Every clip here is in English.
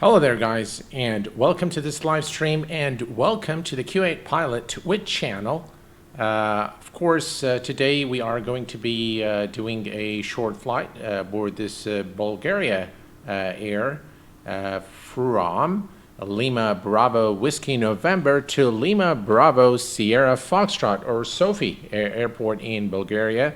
Hello there guys, and welcome to this live stream, and welcome to the Kuwait Pilot Twitch channel. Of course, today we are going to be doing a short flight aboard this Bulgaria Air from Lima Bravo Whiskey November to Lima Bravo Sierra Foxtrot, or Sofi Airport in Bulgaria.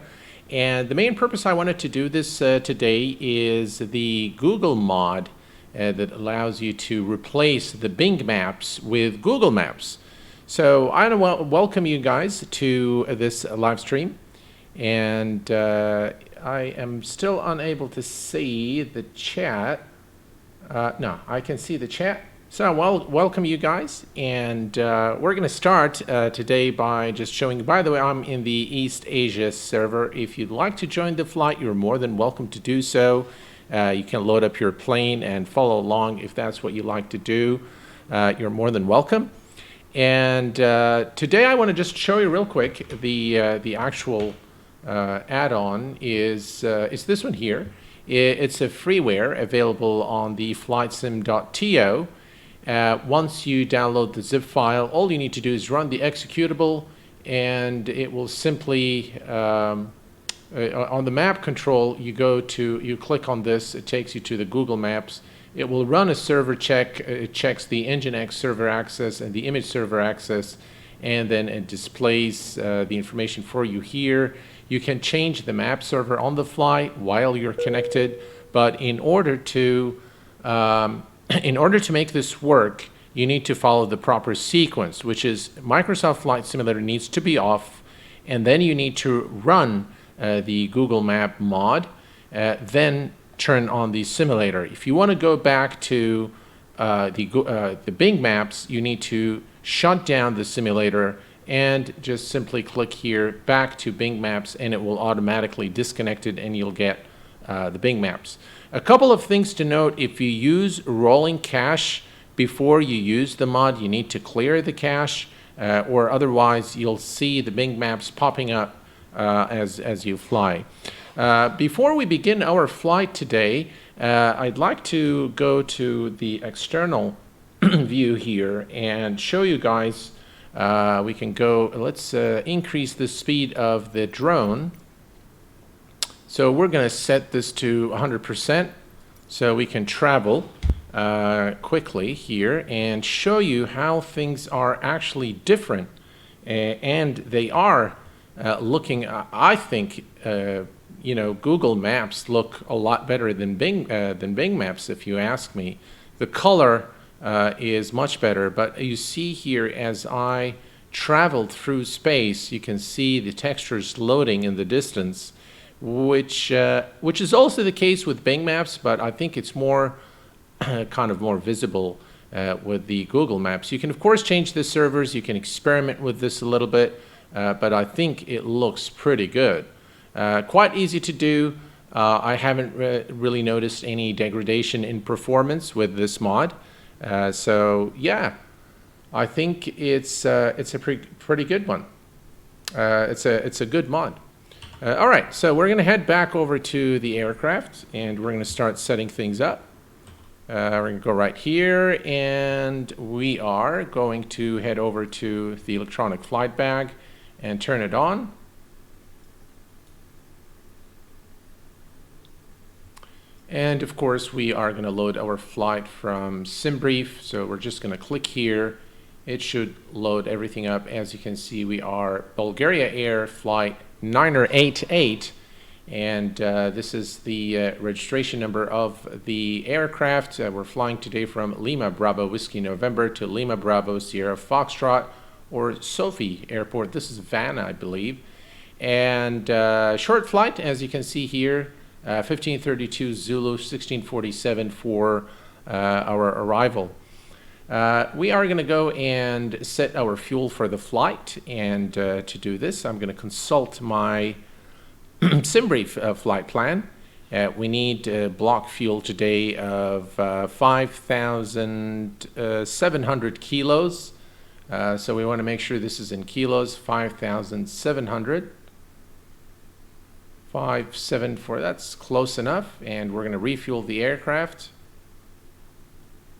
And the main purpose I wanted to do this today is the Google mod that allows you to replace the Bing Maps with Google Maps. So I want to welcome you guys to this live stream, and I am still unable to see the chat. No, I can see the chat. So welcome you guys, and we're going to start today by just showing. By the way, I'm in the East Asia server. If you'd like to join the flight, you're more than welcome to do so. You can load up your plane and follow along if that's what you like to do. You're more than welcome. And today I want to just show you real quick the actual add-on is this one here. It's a freeware available on the flightsim.to. Once you download the zip file, all you need to do is run the executable, and it will simply on the map control, you click on this, it takes you to the Google Maps. It will run a server check. It checks the Nginx server access and the image server access, and then it displays the information for you here. You can change the map server on the fly while you're connected, but in order to make this work, you need to follow the proper sequence, which is Microsoft Flight Simulator needs to be off, and then you need to run the Google Map mod, then turn on the simulator. If you want to go back to the Bing Maps, you need to shut down the simulator and just simply click here back to Bing Maps, and it will automatically disconnect it, and you'll get the Bing Maps. A couple of things to note: if you use rolling cache before you use the mod, you need to clear the cache, or otherwise you'll see the Bing Maps popping up as you fly. Before we begin our flight today, I'd like to go to the external view here and show you guys. We can go, let's increase the speed of the drone. So we're going to set this to 100% so we can travel quickly here and show you how things are actually different, and they are looking, I think, Google Maps look a lot better than Bing Maps, if you ask me. The color is much better, but you see here, as I traveled through space, you can see the textures loading in the distance, which is also the case with Bing Maps, but I think it's more kind of more visible with the Google Maps. You can of course change the servers. You can experiment with this a little bit. But I think it looks pretty good. Quite easy to do. I haven't really noticed any degradation in performance with this mod. So yeah, I think it's a pretty good one. It's a good mod. All right, so we're going to head back over to the aircraft, and we're going to start setting things up. We're going to go right here, and we are going to head over to the electronic flight bag and turn it on. And of course we are going to load our flight from SimBrief, so we're just going to click here. It should load everything up. As you can see, we are Bulgaria Air flight 988, and this is the registration number of the aircraft. We're flying today from Lima Bravo Whiskey November to Lima Bravo Sierra Foxtrot, or Sofi Airport. This is Vanna, I believe. And short flight, as you can see here, 1532 Zulu, 1647 for our arrival. We are going to go and set our fuel for the flight, and to do this, I'm going to consult my SimBrief flight plan. We need block fuel today of 5,700 kilos. So we want to make sure this is in kilos. 5,700. 574, that's close enough. And we're going to refuel the aircraft.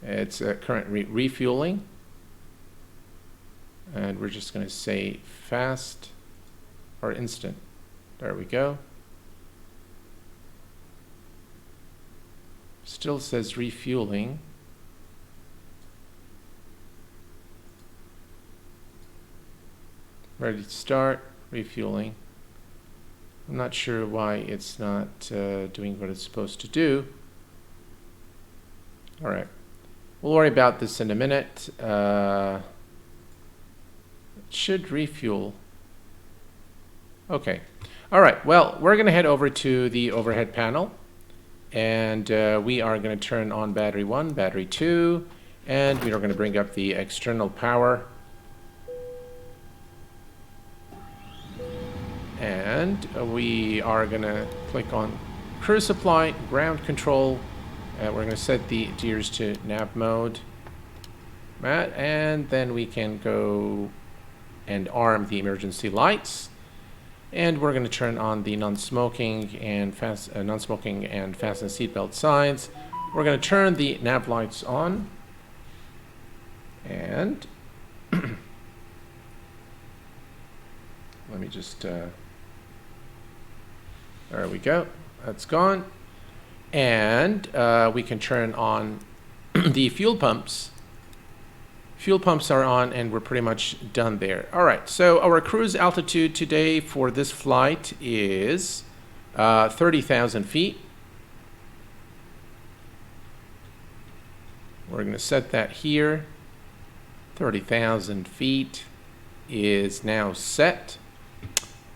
It's currently refueling. And we're just going to say fast or instant. There we go. Still says refueling. Ready to start, refueling. I'm not sure why it's not doing what it's supposed to do. All right, we'll worry about this in a minute. It should refuel. Okay, all right, well, we're gonna head over to the overhead panel, and we are gonna turn on battery 1, battery 2, and we are gonna bring up the external power. And we are going to click on cruise supply, ground control. We're going to set the gears to nav mode. And then we can go and arm the emergency lights. And we're going to turn on the non-smoking and fasten seatbelt signs. We're going to turn the nav lights on. And let me just... there we go. That's gone. And we can turn on the fuel pumps. Fuel pumps are on, and we're pretty much done there. All right, so our cruise altitude today for this flight is 30,000 feet. We're going to set that here. 30,000 feet is now set.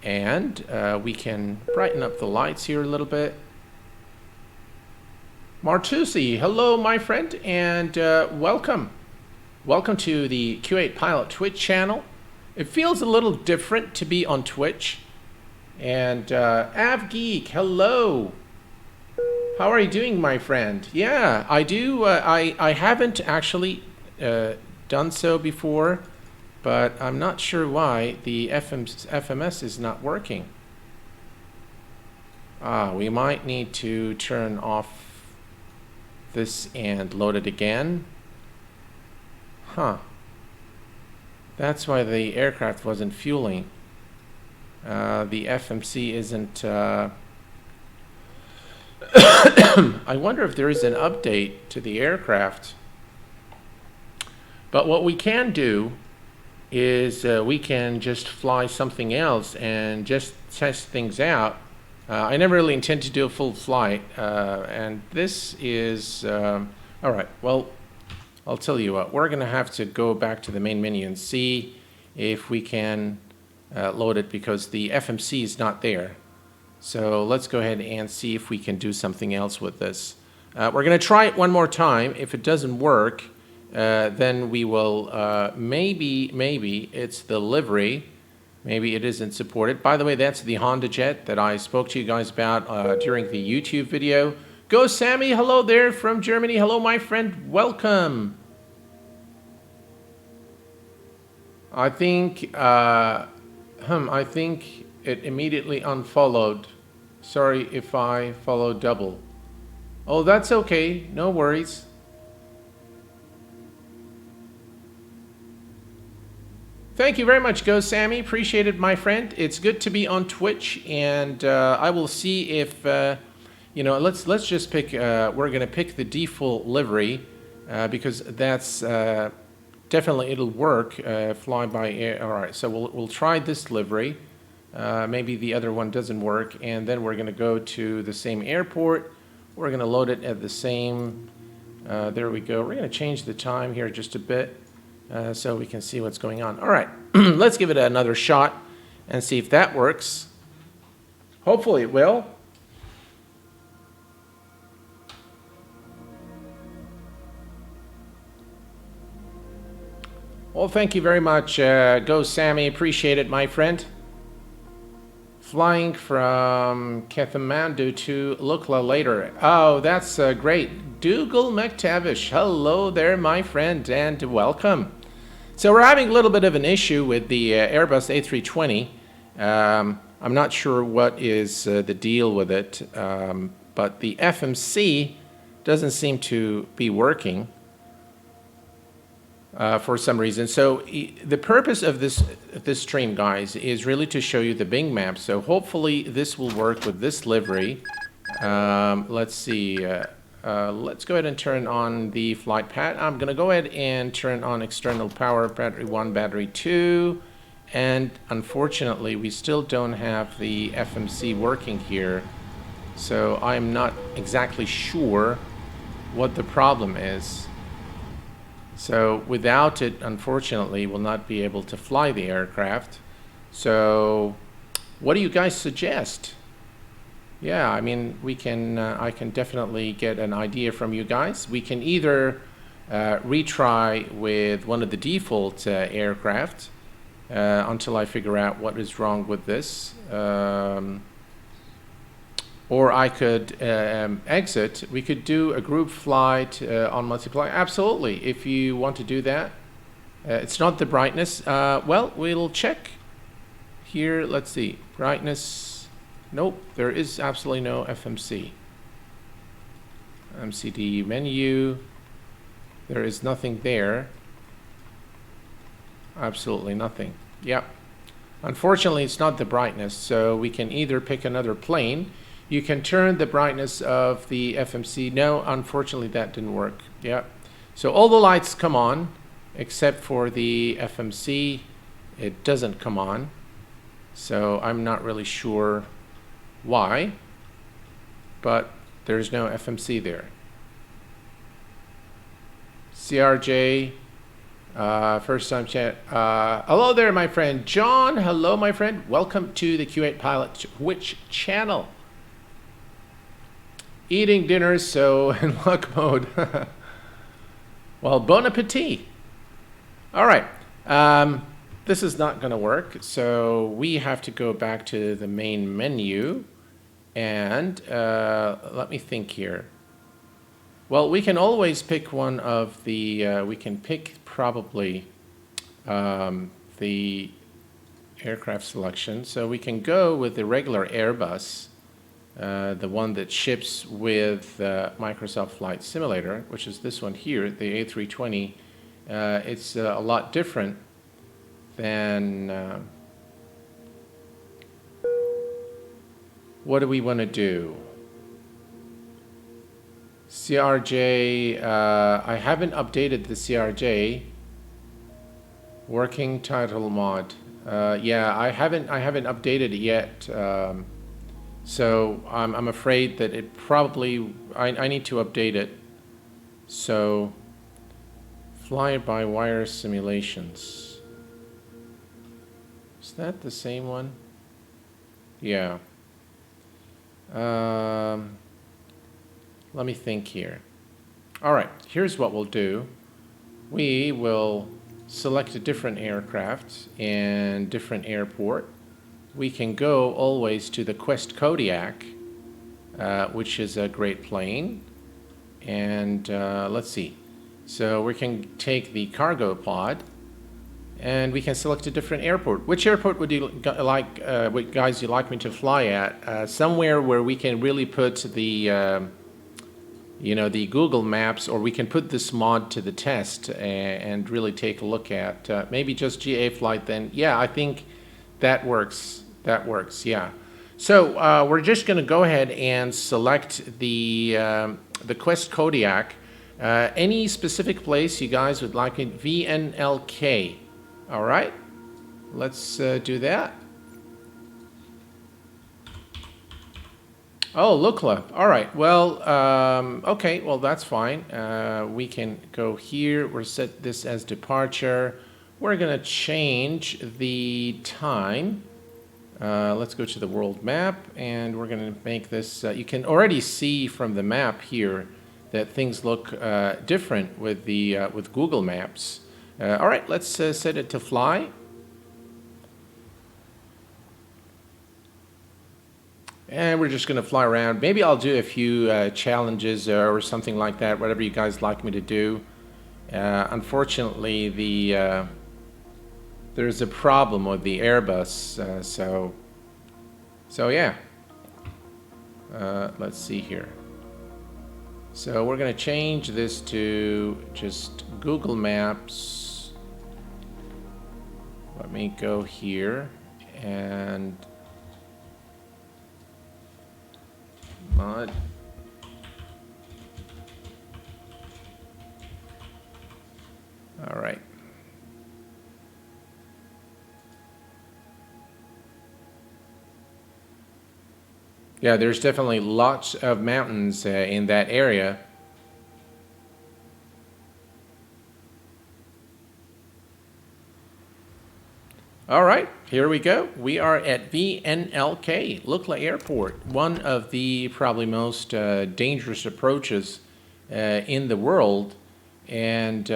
And we can brighten up the lights here a little bit. Martusi, hello, my friend, and welcome. Welcome to the Kuwait Pilot Twitch channel. It feels a little different to be on Twitch. And AvGeek, hello. How are you doing, my friend? Yeah, I do. I haven't actually done so before. But I'm not sure why the FMS is not working. We might need to turn off this and load it again. Huh. That's why the aircraft wasn't fueling. The FMC isn't... I wonder if there is an update to the aircraft. But what we can do is we can just fly something else and just test things out. I never really intend to do a full flight, and this is all right. Well, I'll tell you what, we're gonna have to go back to the main menu and see if we can load it, because the FMC is not there. So let's go ahead and see if we can do something else with this. We're gonna try it one more time. If it doesn't work, then we will, maybe it's the livery. Maybe it isn't supported. By the way, that's the HondaJet that I spoke to you guys about during the YouTube video. Go Sammy, hello there from Germany. Hello, my friend, welcome. I think it immediately unfollowed. Sorry if I followed double. Oh, that's okay, no worries. Thank you very much, Go Sammy. Appreciate it, my friend. It's good to be on Twitch, and I will see if you know. Let's just pick. We're gonna pick the default livery because that's definitely it'll work. Fly by air. All right, so we'll try this livery. Maybe the other one doesn't work, and then we're gonna go to the same airport. We're gonna load it at the same. There we go. We're gonna change the time here just a bit. So we can see what's going on. All right, let's give it another shot and see if that works. Hopefully it will. Well, thank you very much, Go Sammy. Appreciate it, my friend. Flying from Kathmandu to Lukla later. Oh, that's great. Dougal McTavish, hello there, my friend, and welcome. So we're having a little bit of an issue with the Airbus A320. I'm not sure what is the deal with it, but the FMC doesn't seem to be working. for some reason. So the purpose of this stream, guys, is really to show you the Bing map. So hopefully this will work with this livery. Let's see. Let's go ahead and turn on the flight path. I'm going to go ahead and turn on external power, battery 1, battery 2. And unfortunately, we still don't have the FMC working here. So I'm not exactly sure what the problem is. So without it, unfortunately, we'll not be able to fly the aircraft. So what do you guys suggest? Yeah, I mean, we can. I can definitely get an idea from you guys. We can either retry with one of the default aircraft until I figure out what is wrong with this, or I could exit. We could do a group flight on multiply. Absolutely, if you want to do that. It's not the brightness. Well, we'll check here. Let's see, brightness. Nope, there is absolutely no FMC. MCD menu. There is nothing there. Absolutely nothing. Yep. Unfortunately, it's not the brightness, so we can either pick another plane. You can turn the brightness of the FMC. No, unfortunately, that didn't work. Yep. So all the lights come on, except for the FMC. It doesn't come on. So I'm not really sure why, but there's no FMC there. CRJ, first time chat. Hello there, my friend John. Hello, my friend. Welcome to the Kuwait Pilot Twitch channel. Eating dinner, so in luck mode. Well, bon appetit. All right. This is not going to work, so we have to go back to the main menu. And let me think here. Well, we can always pick one of the, we can pick probably the aircraft selection. So we can go with the regular Airbus, the one that ships with Microsoft Flight Simulator, which is this one here, the A320. It's a lot different than what do we want to do? CRJ, I haven't updated the CRJ. Working title mod. Yeah, I haven't updated it yet. So I'm afraid that it probably, I need to update it. So fly-by-wire simulations. Is that the same one? Yeah. Let me think here. All right, here's what we'll do. We will select a different aircraft and different airport. We can go always to the Quest Kodiak, which is a great plane. And let's see. So we can take the cargo pod and we can select a different airport. Which airport would you like, what guys you like me to fly at? Somewhere where we can really put the, you know, the Google Maps, or we can put this mod to the test and really take a look at maybe just GA flight then. Yeah, I think that works. That works, yeah. So we're just going to go ahead and select the Quest Kodiak. Any specific place you guys would like it? VNLK. All right, let's do that. Oh, Lukla. All right. Well, okay. Well, that's fine. We can go here. We'll set this as departure. We're going to change the time. Let's go to the world map, and we're going to make this. You can already see from the map here that things look different with the with Google Maps. All right. Let's set it to fly. And we're just going to fly around. Maybe I'll do a few challenges or something like that, whatever you guys like me to do. Unfortunately, there's a problem with the Airbus, so yeah. Let's see here. So we're going to change this to just Google Maps. Let me go here and mod. All right. Yeah, there's definitely lots of mountains in that area. All right, here we go. We are at VNLK, Lukla Airport, one of the probably most dangerous approaches in the world. And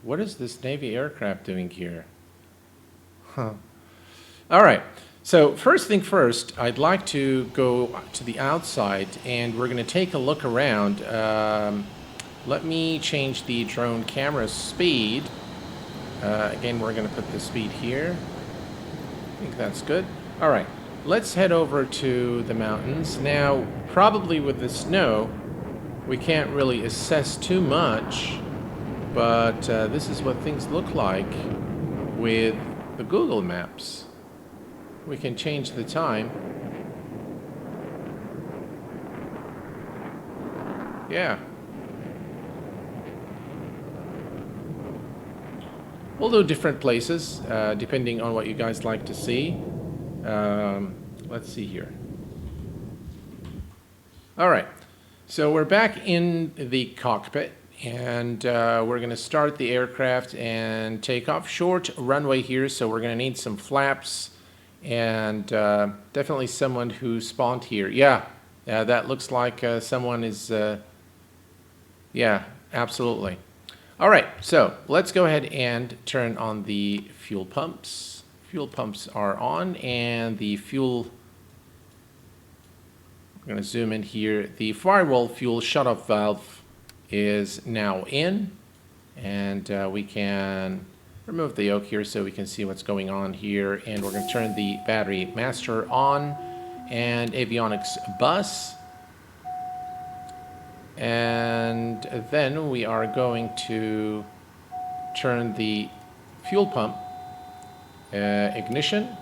what is this Navy aircraft doing here? Huh. All right. So first thing first, I'd like to go to the outside, and we're going to take a look around. Let me change the drone camera speed. Again, we're going to put the speed here. I think that's good. All right. Let's head over to the mountains. Now, probably with the snow, we can't really assess too much, but this is what things look like with the Google Maps. We can change the time. Yeah. We'll do different places, depending on what you guys like to see. Let's see here. All right. So we're back in the cockpit, and we're going to start the aircraft and take off. Short runway here, so we're going to need some flaps. And definitely someone who spawned here. Yeah, that looks like someone is, yeah, absolutely. All right, so let's go ahead and turn on the fuel pumps. Fuel pumps are on, and the fuel, I'm going to zoom in here. The firewall fuel shutoff valve is now in, and we can remove the yoke here so we can see what's going on here. And we're going to turn the battery master on and avionics bus. And then we are going to turn the fuel pump ignition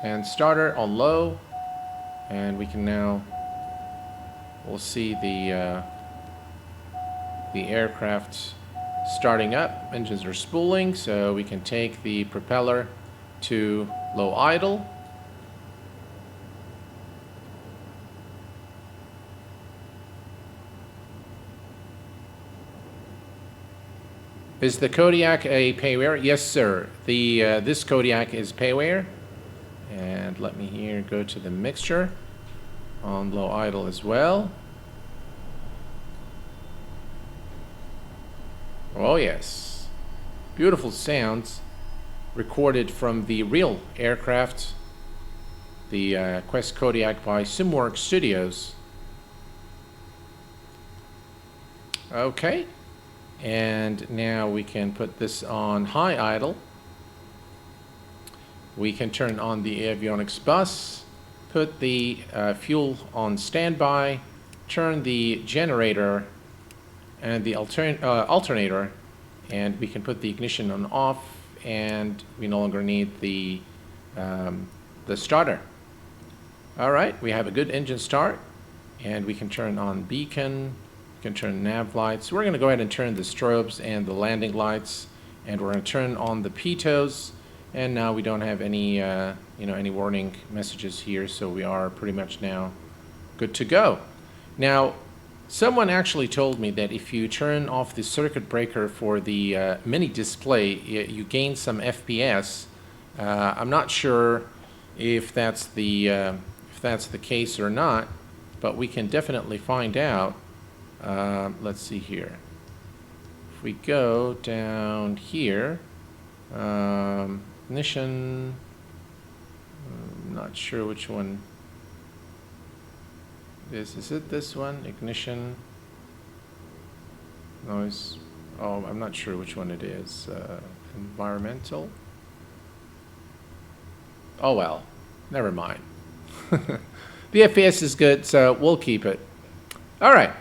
and starter on low. And we can now, we'll see the aircraft starting up. Engines are spooling, so we can take the propeller to low idle. Is the Kodiak a payware? Yes, sir. This Kodiak is payware. And let me here go to the mixture on low idle as well. Oh yes, beautiful sounds recorded from the real aircraft, the Quest Kodiak by Simworks Studios. Okay, and now we can put this on high idle. We can turn on the avionics bus, put the fuel on standby, turn the generator and the alternator, and we can put the ignition on off, and we no longer need the starter. All right, we have a good engine start, and we can turn on beacon, we can turn nav lights. We're going to go ahead and turn the strobes and the landing lights, and we're going to turn on the pitos. And now we don't have any any warning messages here, so we are pretty much now good to go. Now, someone actually told me that if you turn off the circuit breaker for the mini display, you gain some FPS. I'm not sure if that's the case or not, but we can definitely find out. Let's see here. If we go down here, ignition. I'm not sure which one. Is it this one? Ignition, noise. Oh, I'm not sure which one it is. Environmental. Oh well, never mind. The FPS is good, so we'll keep it. All right.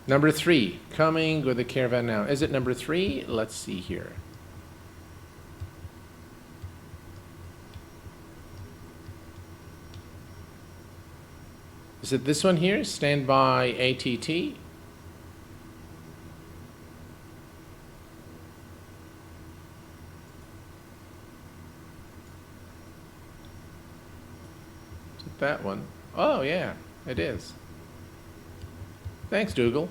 Number 3, coming with the Caravan now. Is it number 3? Let's see here. Is it this one here? Standby ATT? Is it that one? Oh yeah, it is. Thanks, Dougal.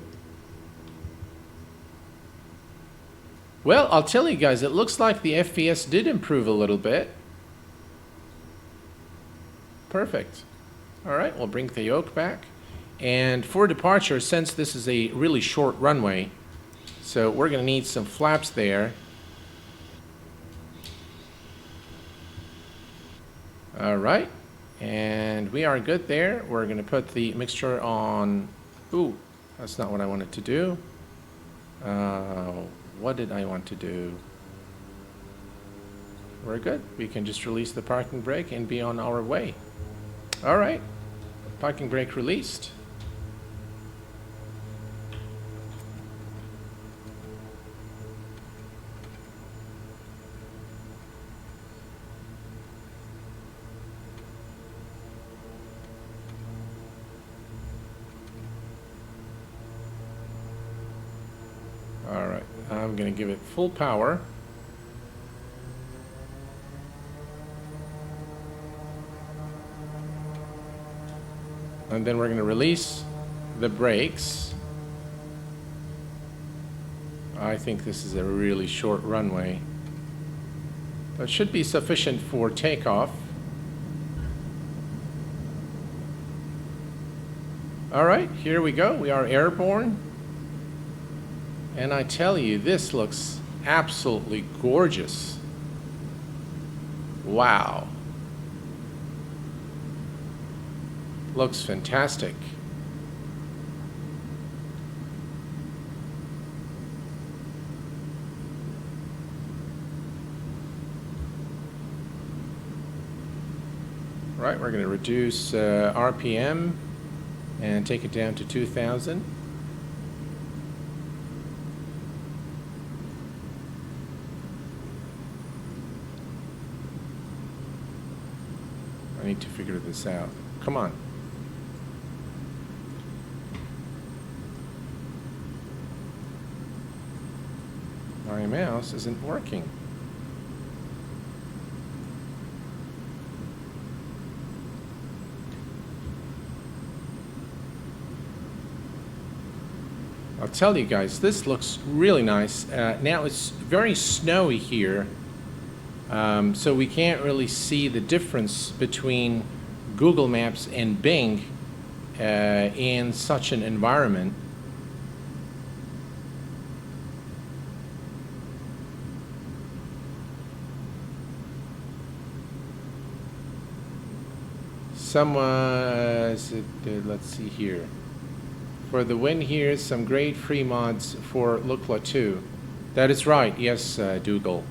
Well, I'll tell you guys, it looks like the FPS did improve a little bit. Perfect. All right, we'll bring the yoke back. And for departure, since this is a really short runway, so we're going to need some flaps there. All right, and we are good there. We're going to put the mixture on. Ooh, that's not what I wanted to do. What did I want to do? We're good. We can just release the parking brake and be on our way. All right, parking brake released. All right, I'm going to give it full power. And then we're going to release the brakes. I think this is a really short runway. That should be sufficient for takeoff. All right, here we go. We are airborne. And I tell you, this looks absolutely gorgeous. Wow. Looks fantastic. Right, we're going to reduce RPM and take it down to 2,000. I need to figure this out. Come on. My mouse isn't working. I'll tell you guys, this looks really nice. Now it's very snowy here, so we can't really see the difference between Google Maps and Bing in such an environment. Let's see here. For the win here, some great free mods for Lukla 2. That is right, yes, Dougal,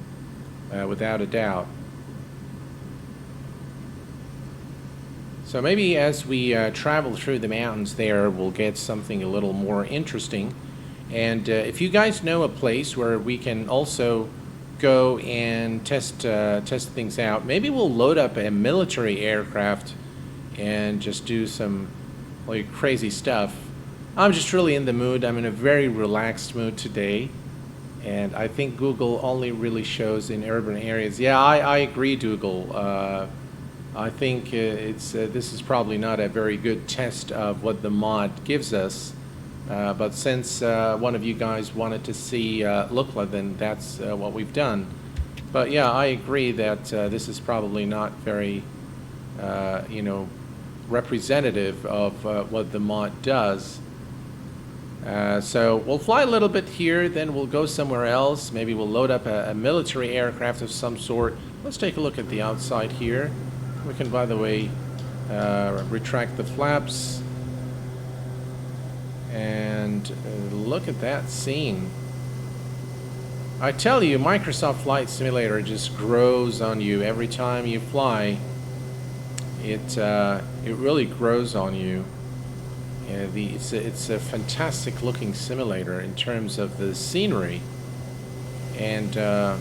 without a doubt. So maybe as we travel through the mountains there, we'll get something a little more interesting. And if you guys know a place where we can also go and test things out, maybe we'll load up a military aircraft and just do some like crazy stuff. I'm just really in the mood. I'm in a very relaxed mood today, and I think Google only really shows in urban areas. Yeah, I agree, Dougal. I think this is probably not a very good test of what the mod gives us, but since one of you guys wanted to see Lukla, then that's what we've done. But yeah, I agree that this is probably not very, representative of what the mod does. So we'll fly a little bit here, then we'll go somewhere else. Maybe we'll load up a military aircraft of some sort. Let's take a look at the outside here. We can, by the way, retract the flaps. And look at that scene. I tell you, Microsoft Flight Simulator just grows on you every time you fly. It really grows on you. It's a fantastic looking simulator in terms of the scenery, and a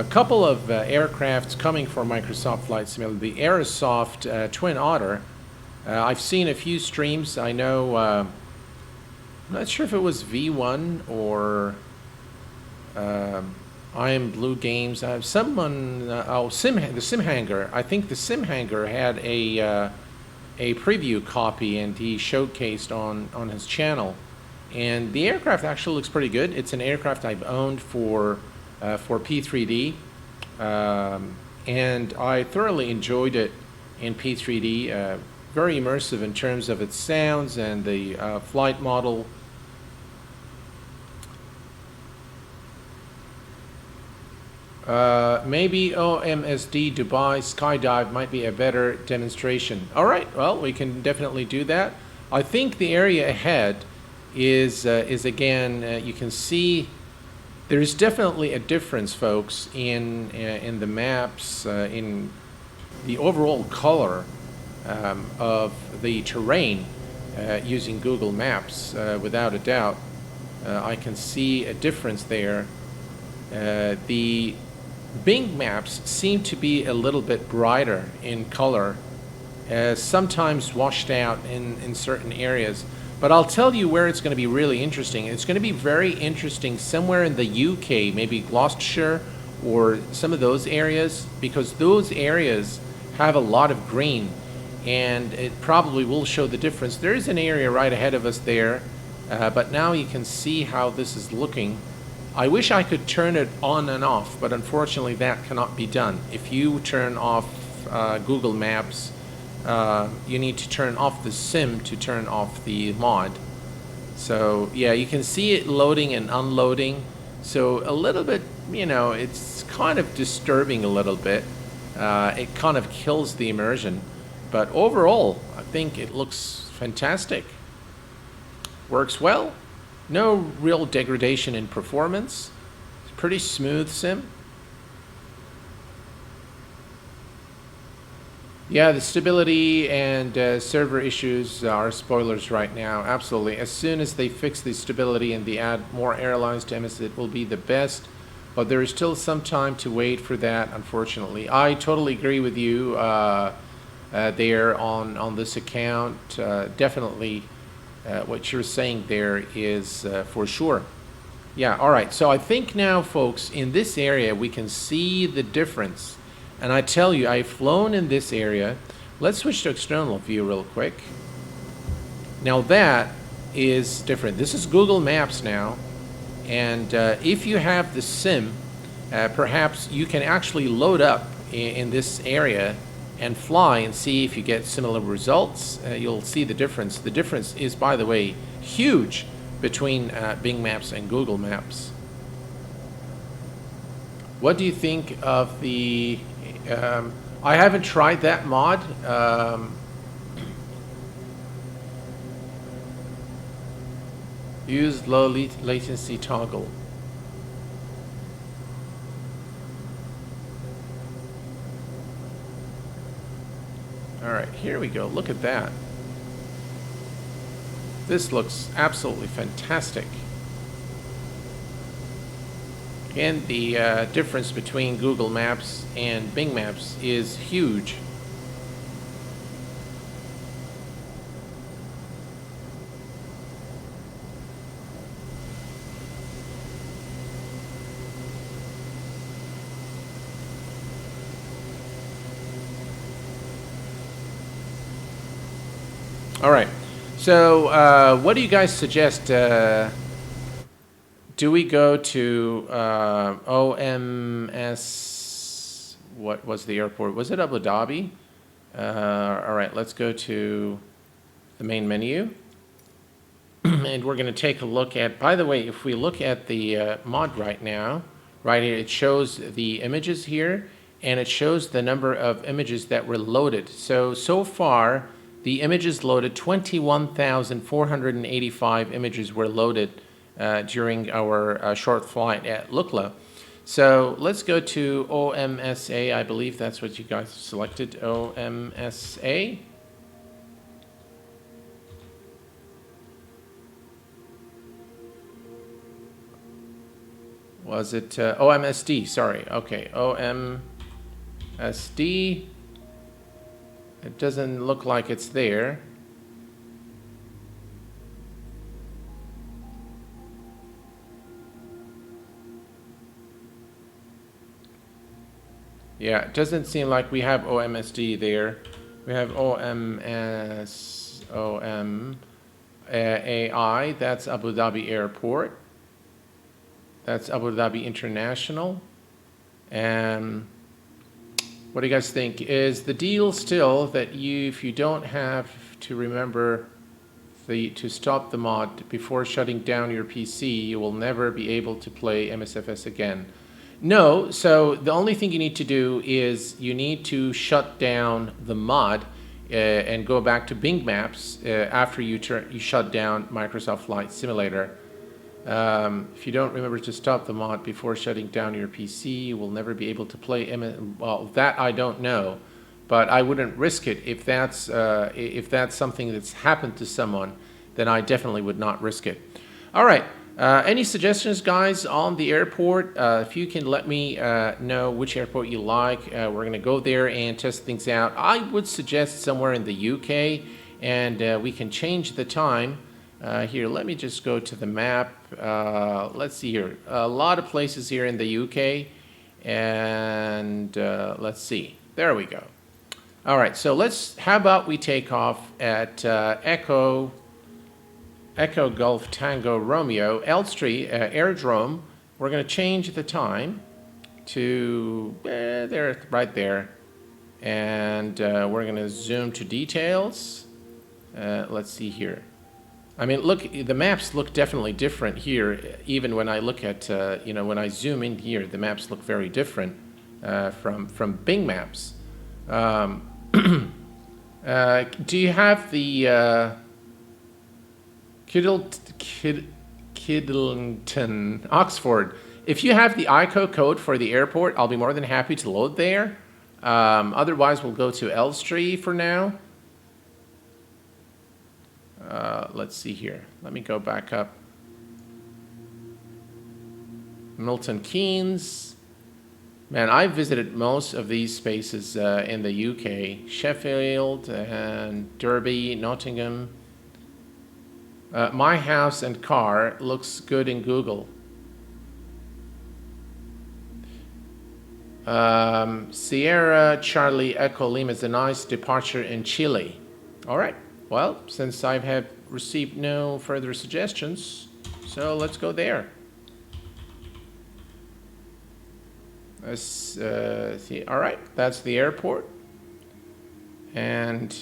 couple of aircrafts coming from Microsoft Flight Simulator. The Aerosoft Twin Otter I've seen a few streams. I know, I'm not sure if it was V1 or I Am Blue Games. Someone, the Sim Hanger. I think the Sim Hanger had a preview copy, and he showcased on his channel. And the aircraft actually looks pretty good. It's an aircraft I've owned for P3D, and I thoroughly enjoyed it in P3D. Very immersive in terms of its sounds and the flight model. Maybe OMSD Dubai Skydive might be a better demonstration. All right, well, we can definitely do that. I think the area ahead is again, you can see there's definitely a difference, folks, in the maps, in the overall color of the terrain using Google Maps. Without a doubt, I can see a difference there. The Bing maps seem to be a little bit brighter in color, sometimes washed out in certain areas. But I'll tell you where it's going to be really interesting. It's going to be very interesting somewhere in the UK, maybe Gloucestershire or some of those areas, because those areas have a lot of green, and it probably will show the difference. There is an area right ahead of us there, but now you can see how this is looking. I wish I could turn it on and off, but unfortunately that cannot be done. If you turn off Google Maps, you need to turn off the sim to turn off the mod. So yeah, you can see it loading and unloading. So a little bit, you know, it's kind of disturbing a little bit. It kind of kills the immersion. But overall, I think it looks fantastic. Works well. No real degradation in performance. It's a pretty smooth sim. Yeah, the stability and server issues are spoilers right now. Absolutely. As soon as they fix the stability and they add more airlines to MS, it will be the best. But there is still some time to wait for that, unfortunately. I totally agree with you there on this account. Definitely what you're saying there is for sure. Yeah, all right. So I think now, folks, in this area, we can see the difference. And I tell you, I've flown in this area. Let's switch to external view real quick. Now that is different. This is Google Maps now. And if you have the sim, perhaps you can actually load up in this area and fly and see if you get similar results. You'll see the difference. The difference is, by the way, huge between Bing Maps and Google Maps. What do you think of the... I haven't tried that mod. Use low latency toggle. All right, here we go. Look at that. This looks absolutely fantastic. And the difference between Google Maps and Bing Maps is huge. All right. So what do you guys suggest? Do we go to OMS? What was the airport? Was it Abu Dhabi? All right, let's go to the main menu. And we're going to take a look at, by the way, if we look at the mod right now, right here, it shows the images here, and it shows the number of images that were loaded. So far, the images loaded, 21,485 images were loaded during our short flight at Lukla. So let's go to OMSA. I believe that's what you guys selected, OMSA. Was it OMSD? Sorry. Okay, OMSD. It doesn't look like it's there. Yeah, it doesn't seem like we have OMSD there. We have AI, that's Abu Dhabi Airport. That's Abu Dhabi International. And what do you guys think? Is the deal still that if you don't have to remember to stop the mod before shutting down your PC, you will never be able to play MSFS again? No, so the only thing you need to do is you need to shut down the mod and go back to Bing Maps after you shut down Microsoft Flight Simulator. If you don't remember to stop the mod before shutting down your PC, you will never be able to play well, that I don't know, but I wouldn't risk it. If that's something that's happened to someone, then I definitely would not risk it. All right. Any suggestions, guys, on the airport? If you can let me know which airport you like. We're going to go there and test things out. I would suggest somewhere in the UK, and we can change the time. Here, let me just go to the map. Let's see here. A lot of places here in the UK. And let's see. There we go. All right, so how about we take off at Echo Golf Tango Romeo, Elstree Airdrome. We're going to change the time to there, right there. And we're going to zoom to details. Let's see here. I mean, look, the maps look definitely different here. Even when I look at, when I zoom in here, the maps look very different from Bing Maps. Do you have the Kidlington, Oxford? If you have the ICO code for the airport, I'll be more than happy to load there. Otherwise, we'll go to Elstree for now. Let's see here. Let me go back up. Milton Keynes. Man, I visited most of these spaces in the UK. Sheffield and Derby, Nottingham. My house and car looks good in Google. Sierra Charlie Echo Lima is a nice departure in Chile. All right. Well, since I have received no further suggestions, so let's go there. Let's see. All right, that's the airport. And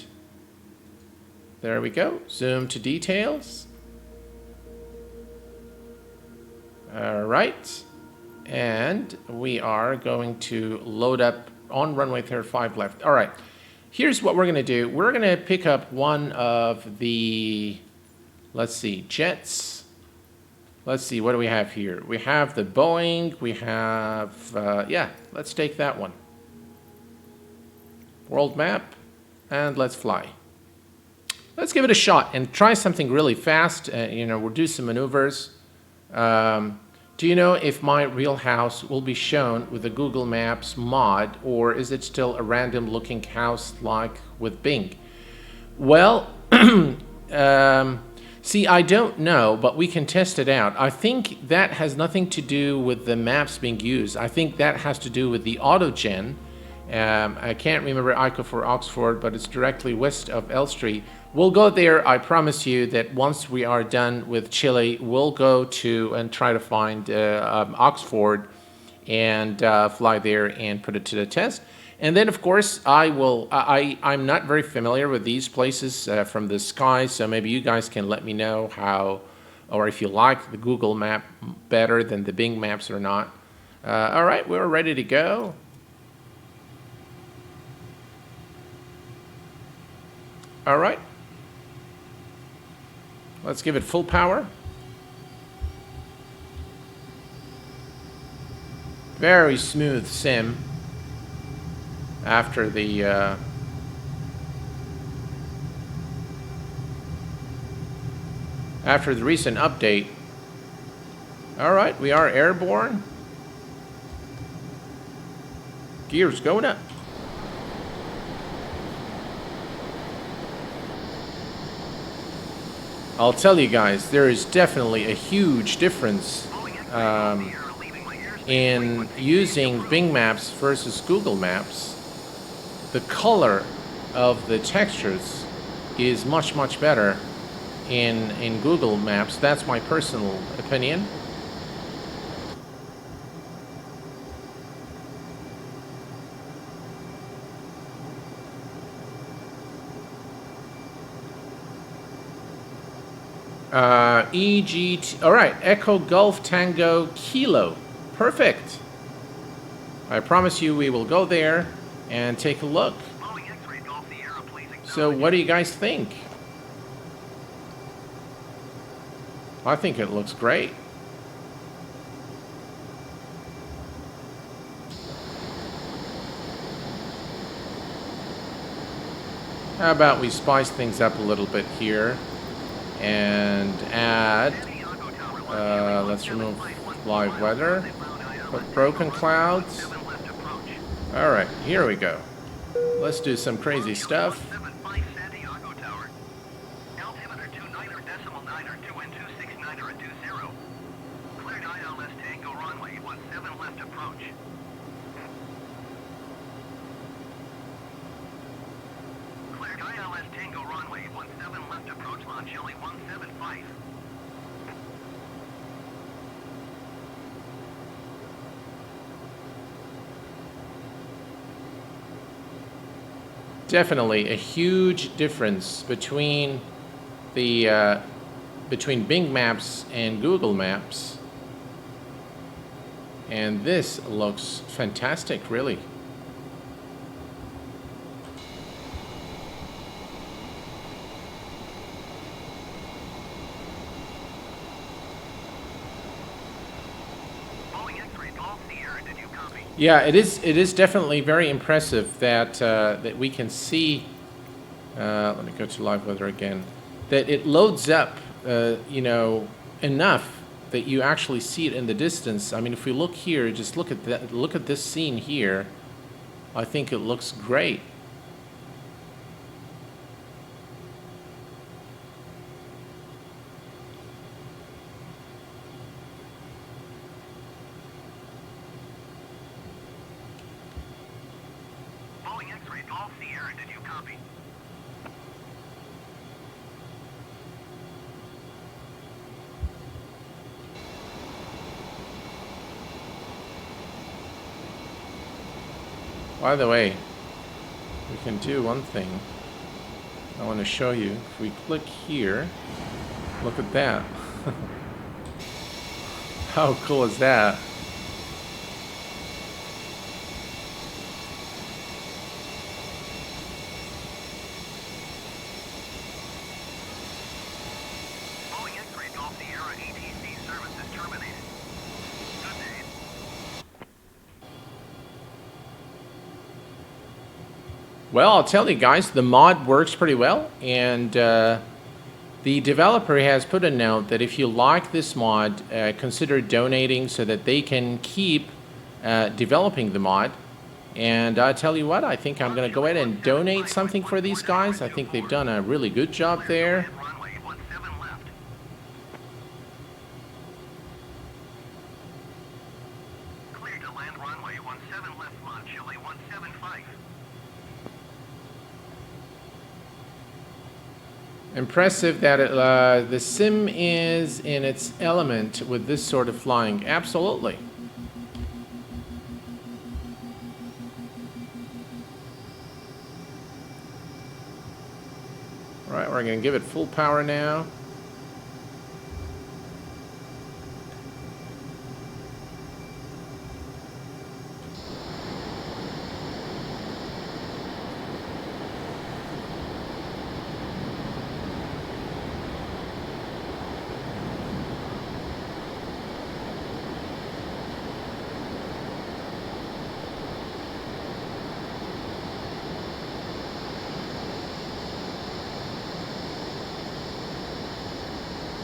there we go. Zoom to details. All right. And we are going to load up on runway 35 left. All right. Here's what we're going to do. We're going to pick up one of the, let's see, jets. Let's see, what do we have here? We have the Boeing. We have, yeah, let's take that one. World map, and let's fly. Let's give it a shot and try something really fast. We'll do some maneuvers. Do you know if my real house will be shown with the Google Maps mod, or is it still a random looking house like with Bing? Well, see, I don't know, but we can test it out. I think that has nothing to do with the maps being used. I think that has to do with the AutoGen. I can't remember ICO for Oxford, but it's directly west of Elstree. We'll go there. I promise you that once we are done with Chile, we'll go to and try to find Oxford and fly there and put it to the test. And then, of course, I'm not very familiar with these places from the sky, so maybe you guys can let me know how, or if you like the Google map better than the Bing Maps or not. All right, we're ready to go. All right. Let's give it full power. Very smooth sim after the recent update. All right, we are airborne. Gears going up. I'll tell you guys, there is definitely a huge difference in using Bing Maps versus Google Maps. The color of the textures is much, much better in Google Maps. That's my personal opinion. EGT, all right, Echo Golf Tango Kilo, perfect. I promise you we will go there and take a look. So what do you guys think? I think it looks great. How about we spice things up a little bit here and add, let's remove live weather, put broken clouds. All right, here we go. Let's do some crazy stuff. Definitely a huge difference between the between Bing Maps and Google Maps, and this looks fantastic, really. Yeah, it is. It is definitely very impressive that that we can see. Let me go to live weather again. That it loads up, you know, enough that you actually see it in the distance. I mean, if we look here, just look at that. Look at this scene here. I think it looks great. By the way, we can do one thing. I want to show you. If we click here, look at that. How cool is that? Well, I'll tell you guys, the mod works pretty well, and the developer has put a note that if you like this mod, consider donating so that they can keep developing the mod. And I tell you what, I think I'm going to go ahead and donate something for these guys. I think they've done a really good job there. Impressive that the sim is in its element with this sort of flying. Absolutely. All right, we're going to give it full power now.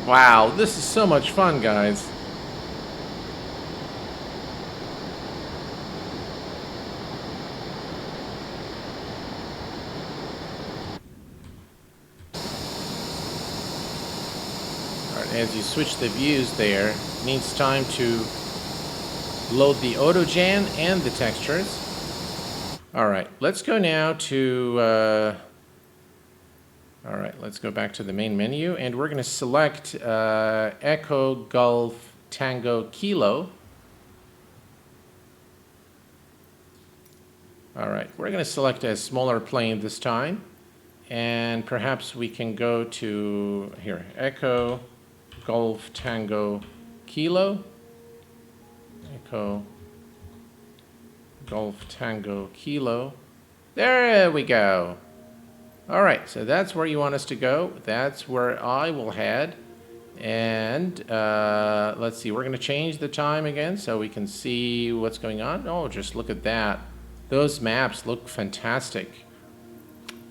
Wow, this is so much fun, guys. as you switch the views there, it needs time to load the AutoGen and the textures. All right, let's go now to, all right, let's go back to the main menu, and we're going to select Echo Golf Tango Kilo. All right, we're going to select a smaller plane this time, and perhaps we can go to here, Echo Golf Tango Kilo. Echo Golf Tango Kilo. There we go. All right, so that's where you want us to go. That's where I will head. And let's see, we're going to change the time again so we can see what's going on. Oh, just look at that. Those maps look fantastic.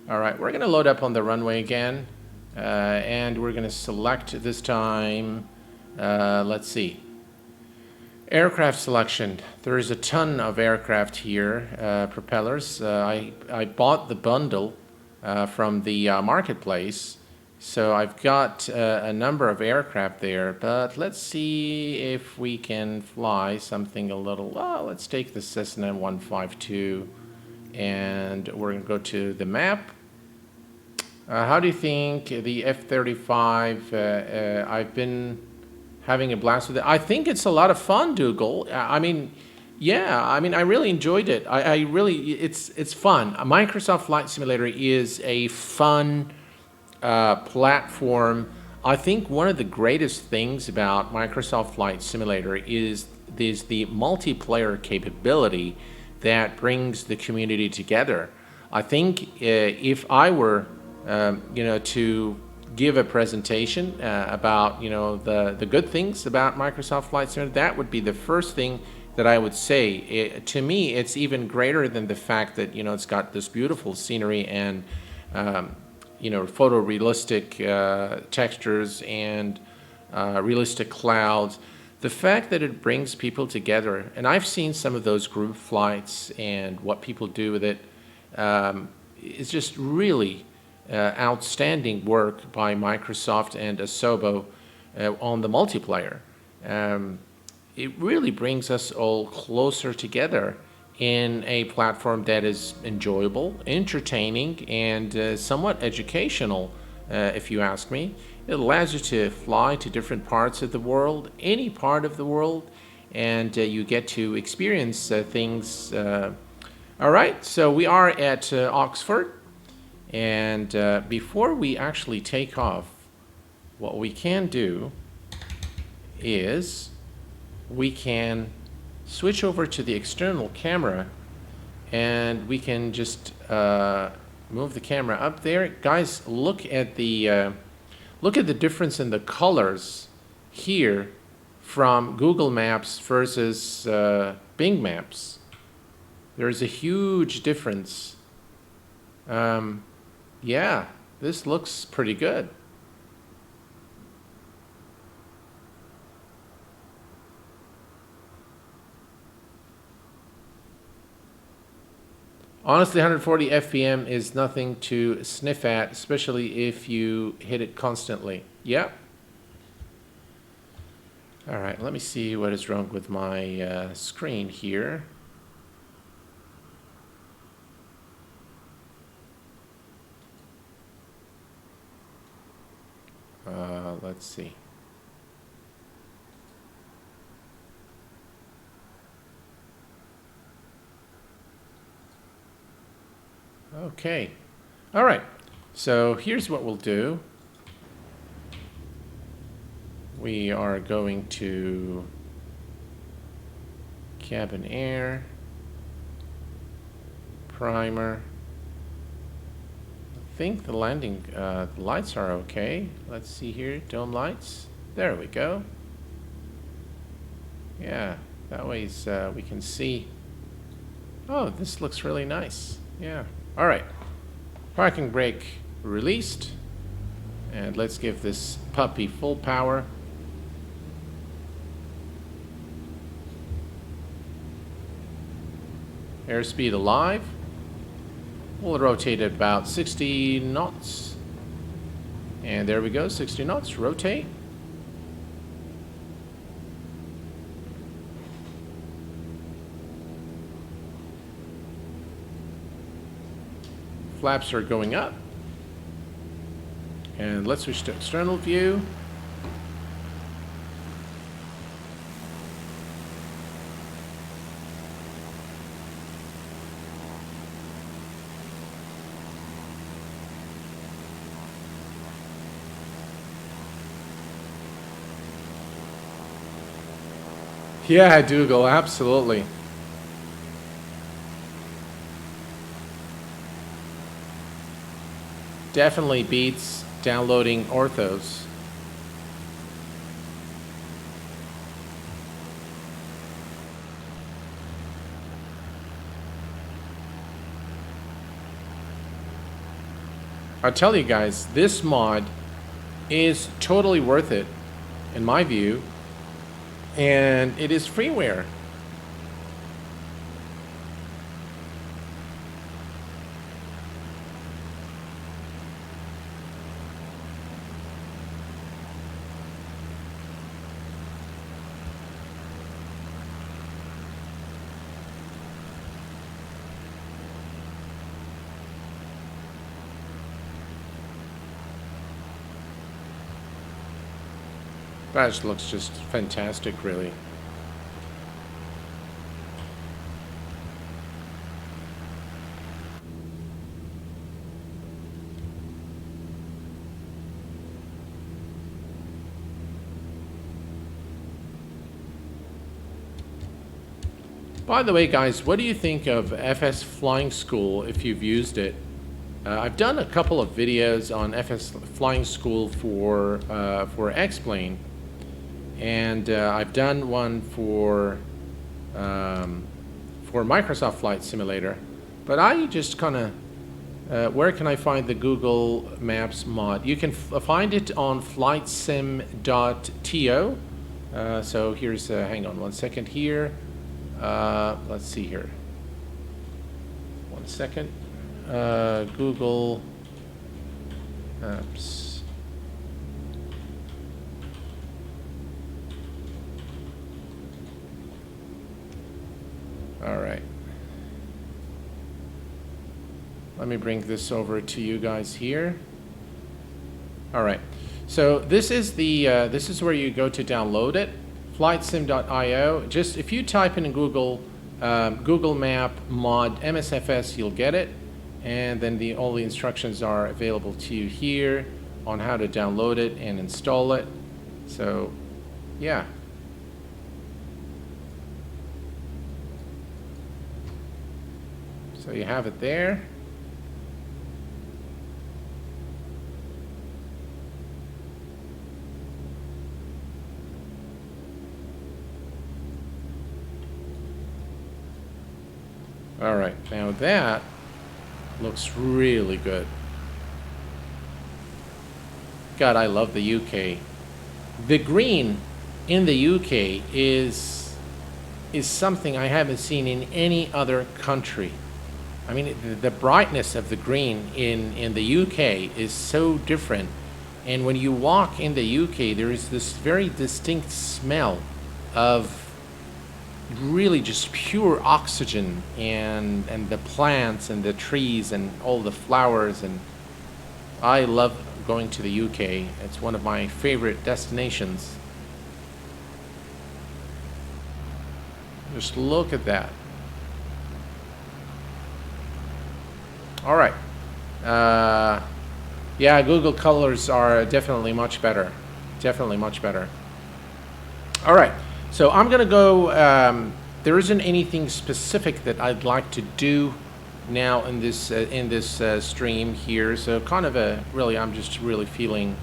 All right, we're going to load up on the runway again. And we're going to select this time, let's see. Aircraft selection. There is a ton of aircraft here, propellers. I bought the bundle from the marketplace, so I've got a number of aircraft there, but let's see if we can fly something a little, well, let's take the Cessna 152, and we're going to go to the map. How do you think the F-35, I've been having a blast with it. I think it's a lot of fun, Dougal. I mean, yeah, I mean, I really enjoyed it. I really, it's fun. Microsoft Flight Simulator is a fun platform. I think one of the greatest things about Microsoft Flight Simulator is the multiplayer capability that brings the community together. I think if I were, to give a presentation about, the good things about Microsoft Flight Simulator, that would be the first thing that I would say. To me, it's even greater than the fact that, it's got this beautiful scenery and, photorealistic textures and realistic clouds. The fact that it brings people together, and I've seen some of those group flights and what people do with it, is just really outstanding work by Microsoft and Asobo on the multiplayer. It really brings us all closer together in a platform that is enjoyable, entertaining, and somewhat educational, if you ask me. It allows you to fly to different parts of the world, any part of the world, and you get to experience things. All right, so we are at Oxford. And before we actually take off, what we can do is we can switch over to the external camera, and we can just move the camera up there. Guys, look at the difference in the colors here from Google Maps versus Bing Maps. There's a huge difference. Yeah, this looks pretty good. Honestly, 140 FPM is nothing to sniff at, especially if you hit it constantly. Yeah. All right, let me see what is wrong with my screen here. Let's see. Okay. All right. So here's what we'll do. We are going to cabin air, primer. I think the landing lights are okay. Let's see here, dome lights. There we go. Yeah, that way we can see. Oh, this looks really nice. Yeah. All right. Parking brake released. And let's give this puppy full power. Airspeed alive. We'll rotate at about 60 knots. And there we go, 60 knots, rotate. flaps are going up. And let's switch to external view. Yeah, Dougal, absolutely. Definitely beats downloading orthos. I'll tell you guys, this mod is totally worth it, in my view, and it is freeware. That looks just fantastic, really. By the way, guys, what do you think of FS Flying School if you've used it? I've done a couple of videos on FS Flying School for X-Plane. And I've done one for Microsoft Flight Simulator, but I just kind of where can I find the Google Maps mod? You can find it on flightsim.to. So here's hang on one second here. Let's see here. 1 second. Google Maps. All right. Let me bring this over to you guys here. All right. So this is the this is where you go to download it. Flightsim.io. Just if you type in Google Google Map mod MSFS, you'll get it. And then all the instructions are available to you here on how to download it and install it. So, yeah. So you have it there. All right, now that looks really good. God, I love the UK. The green in the UK is something I haven't seen in any other country. I mean, the brightness of the green in the UK is so different. And when you walk in the UK, there is this very distinct smell of really just pure oxygen and the plants and the trees and all the flowers. And I love going to the UK. It's one of my favorite destinations. Just look at that. All right. Yeah, Google Colors are definitely much better. Definitely much better. All right. So I'm going to go, there isn't anything specific that I'd like to do now in this stream here. So kind of I'm just really feeling,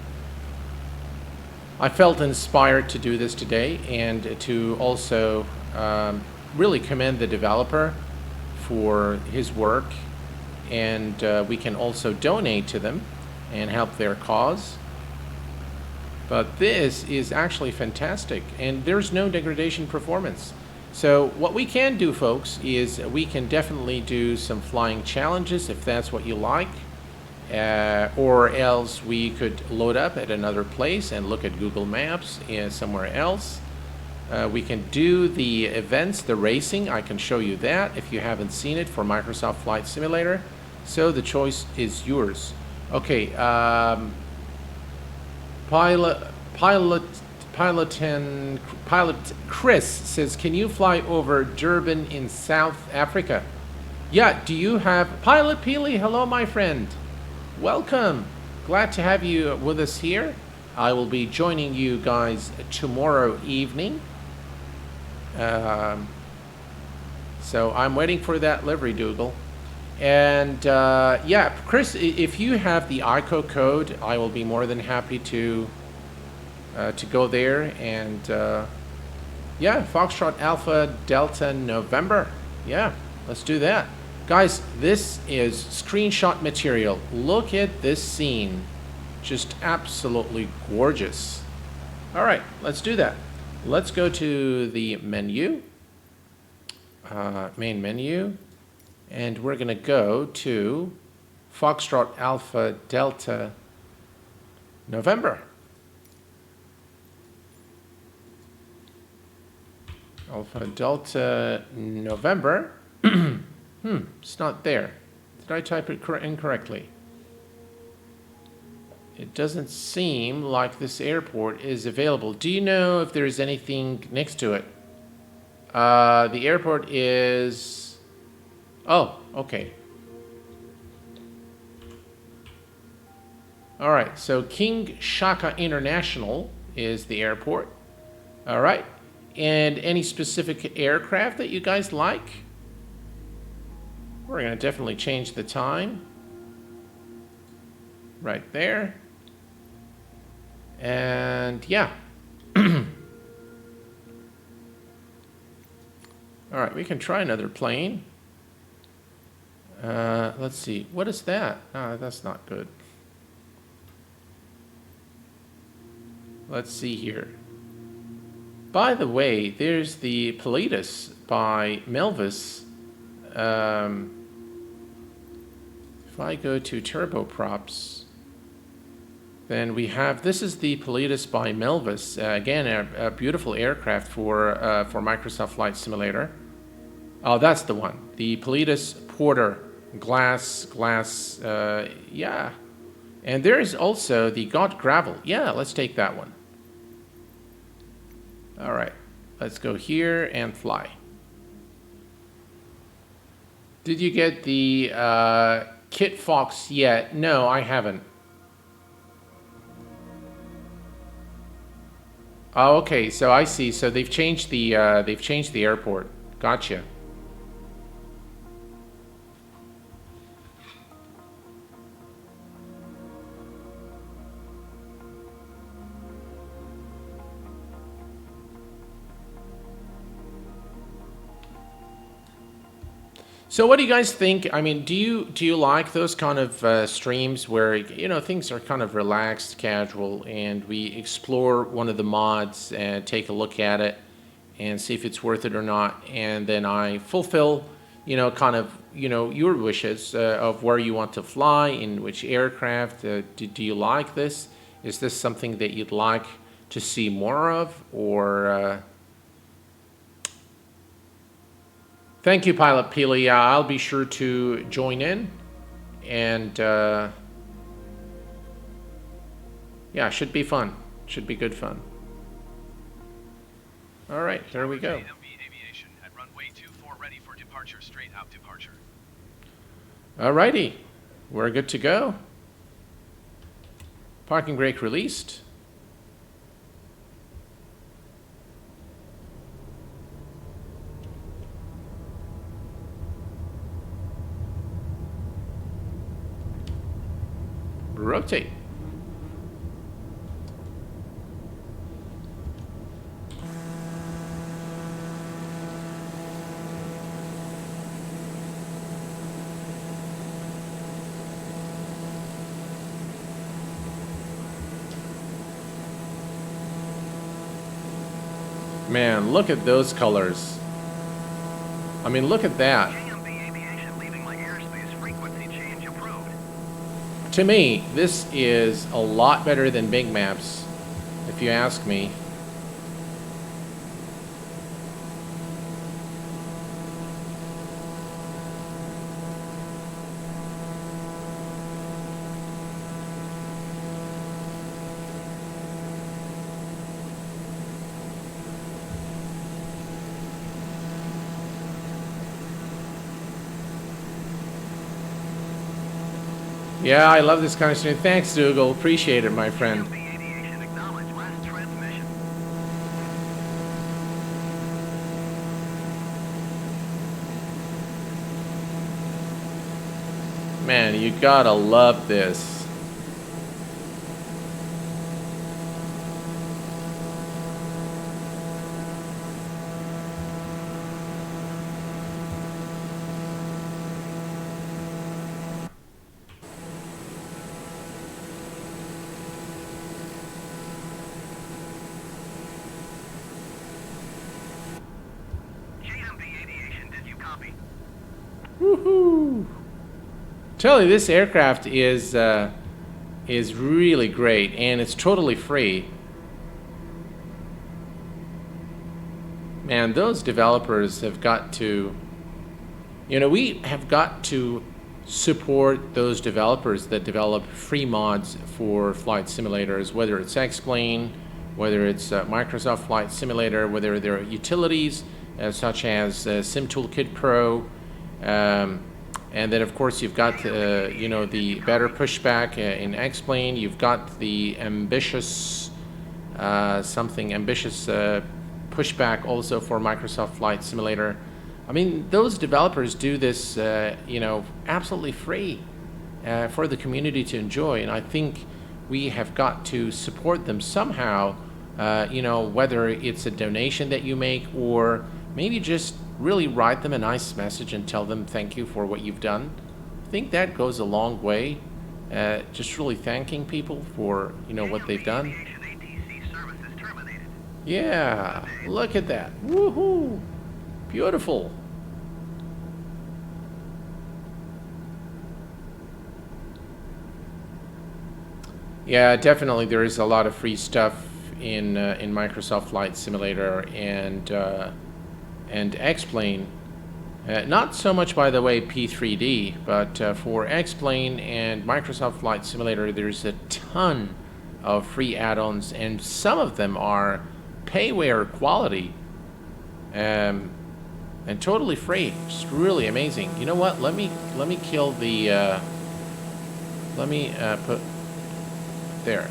I felt inspired to do this today and to also really commend the developer for his work. And we can also donate to them and help their cause. But this is actually fantastic, and there's no degradation performance. So what we can do, folks, is we can definitely do some flying challenges if that's what you like, or else we could load up at another place and look at Google Maps somewhere else. We can do the events, the racing. I can show you that if you haven't seen it for Microsoft Flight Simulator. So the choice is yours. Okay, pilot, pilot, pilot Chris says, can you fly over Durban in South Africa? Yeah, do you have, Pilot Peely, hello my friend. Welcome. Glad to have you with us here. I will be joining you guys tomorrow evening. So I'm waiting for that livery, Dougal. And yeah, Chris, if you have the ICO code, I will be more than happy to go there. And yeah, Foxtrot Alpha Delta November. Yeah, let's do that. Guys, this is screenshot material. Look at this scene. Just absolutely gorgeous. All right, let's do that. Let's go to the menu, main menu, and we're going to go to Foxtrot Alpha Delta November. Alpha Delta November. It's not there. Did I type it incorrectly? It doesn't seem like this airport is available. Do you know if there's anything next to it? The airport is... Oh, okay. All right, so King Shaka International is the airport. All right, and any specific aircraft that you guys like? We're gonna definitely change the time. Right there. And yeah. All right, we can try another plane. Let's see. What is that? That's not good. Let's see here. By the way, there's the Pilatus by Melvis. If I go to turboprops, then we have, this is the Pilatus by Melvis. Again, a beautiful aircraft for Microsoft Flight Simulator. Oh, that's the one. The Pilatus Porter glass, yeah. And there is also the Got Gravel. Yeah, let's take that one. All right, let's go here and fly. Did you get the Kit Fox yet? No, I haven't. Oh, okay. So I see. So they've changed the airport. Gotcha. So what do you guys think? I mean, do you like those kind of streams where, you know, things are kind of relaxed, casual, and we explore one of the mods and take a look at it and see if it's worth it or not, and then I fulfill, you know, kind of, you know, your wishes of where you want to fly, in which aircraft. Do you like this? Is this something that you'd like to see more of, or... Thank you, Pilot Peely. I'll be sure to join in. And, yeah, should be fun. Should be good fun. All right, there we go. Aviation at runway 24 ready for departure, straight out departure. All righty. We're good to go. Parking brake released. Rotate. Man, look at those colors. I mean, look at that. To me, this is a lot better than Big Maps, if you ask me. Yeah, I love this kind of stuff. Thanks, Dougal. Appreciate it, my friend. GMB Aviation, acknowledge last transmission. Man, you gotta love this. GMB Aviation, did you copy? Woohoo! Tell you, this aircraft is really great, and it's totally free. Man, those developers have got to, we have got to support those developers that develop free mods for flight simulators, whether it's X-Plane, whether it's Microsoft Flight Simulator, whether they're utilities such as SimToolkit Pro, and then of course you've got the better pushback in X-Plane. You've got the ambitious pushback also for Microsoft Flight Simulator. I mean, those developers do this, absolutely free for the community to enjoy, and I think we have got to support them somehow. Whether it's a donation that you make, or maybe just really write them a nice message and tell them thank you for what you've done. I think that goes a long way. Just really thanking people for what they've done. ATC service is terminated. Yeah, look at that. Woohoo! Beautiful. Yeah, definitely there is a lot of free stuff in Microsoft Flight Simulator and X-Plane. Not so much, by the way, P3D, but for X-Plane and Microsoft Flight Simulator, there's a ton of free add-ons, and some of them are payware quality, and totally free. Just really amazing. You know what? Let me kill the. Let me put there.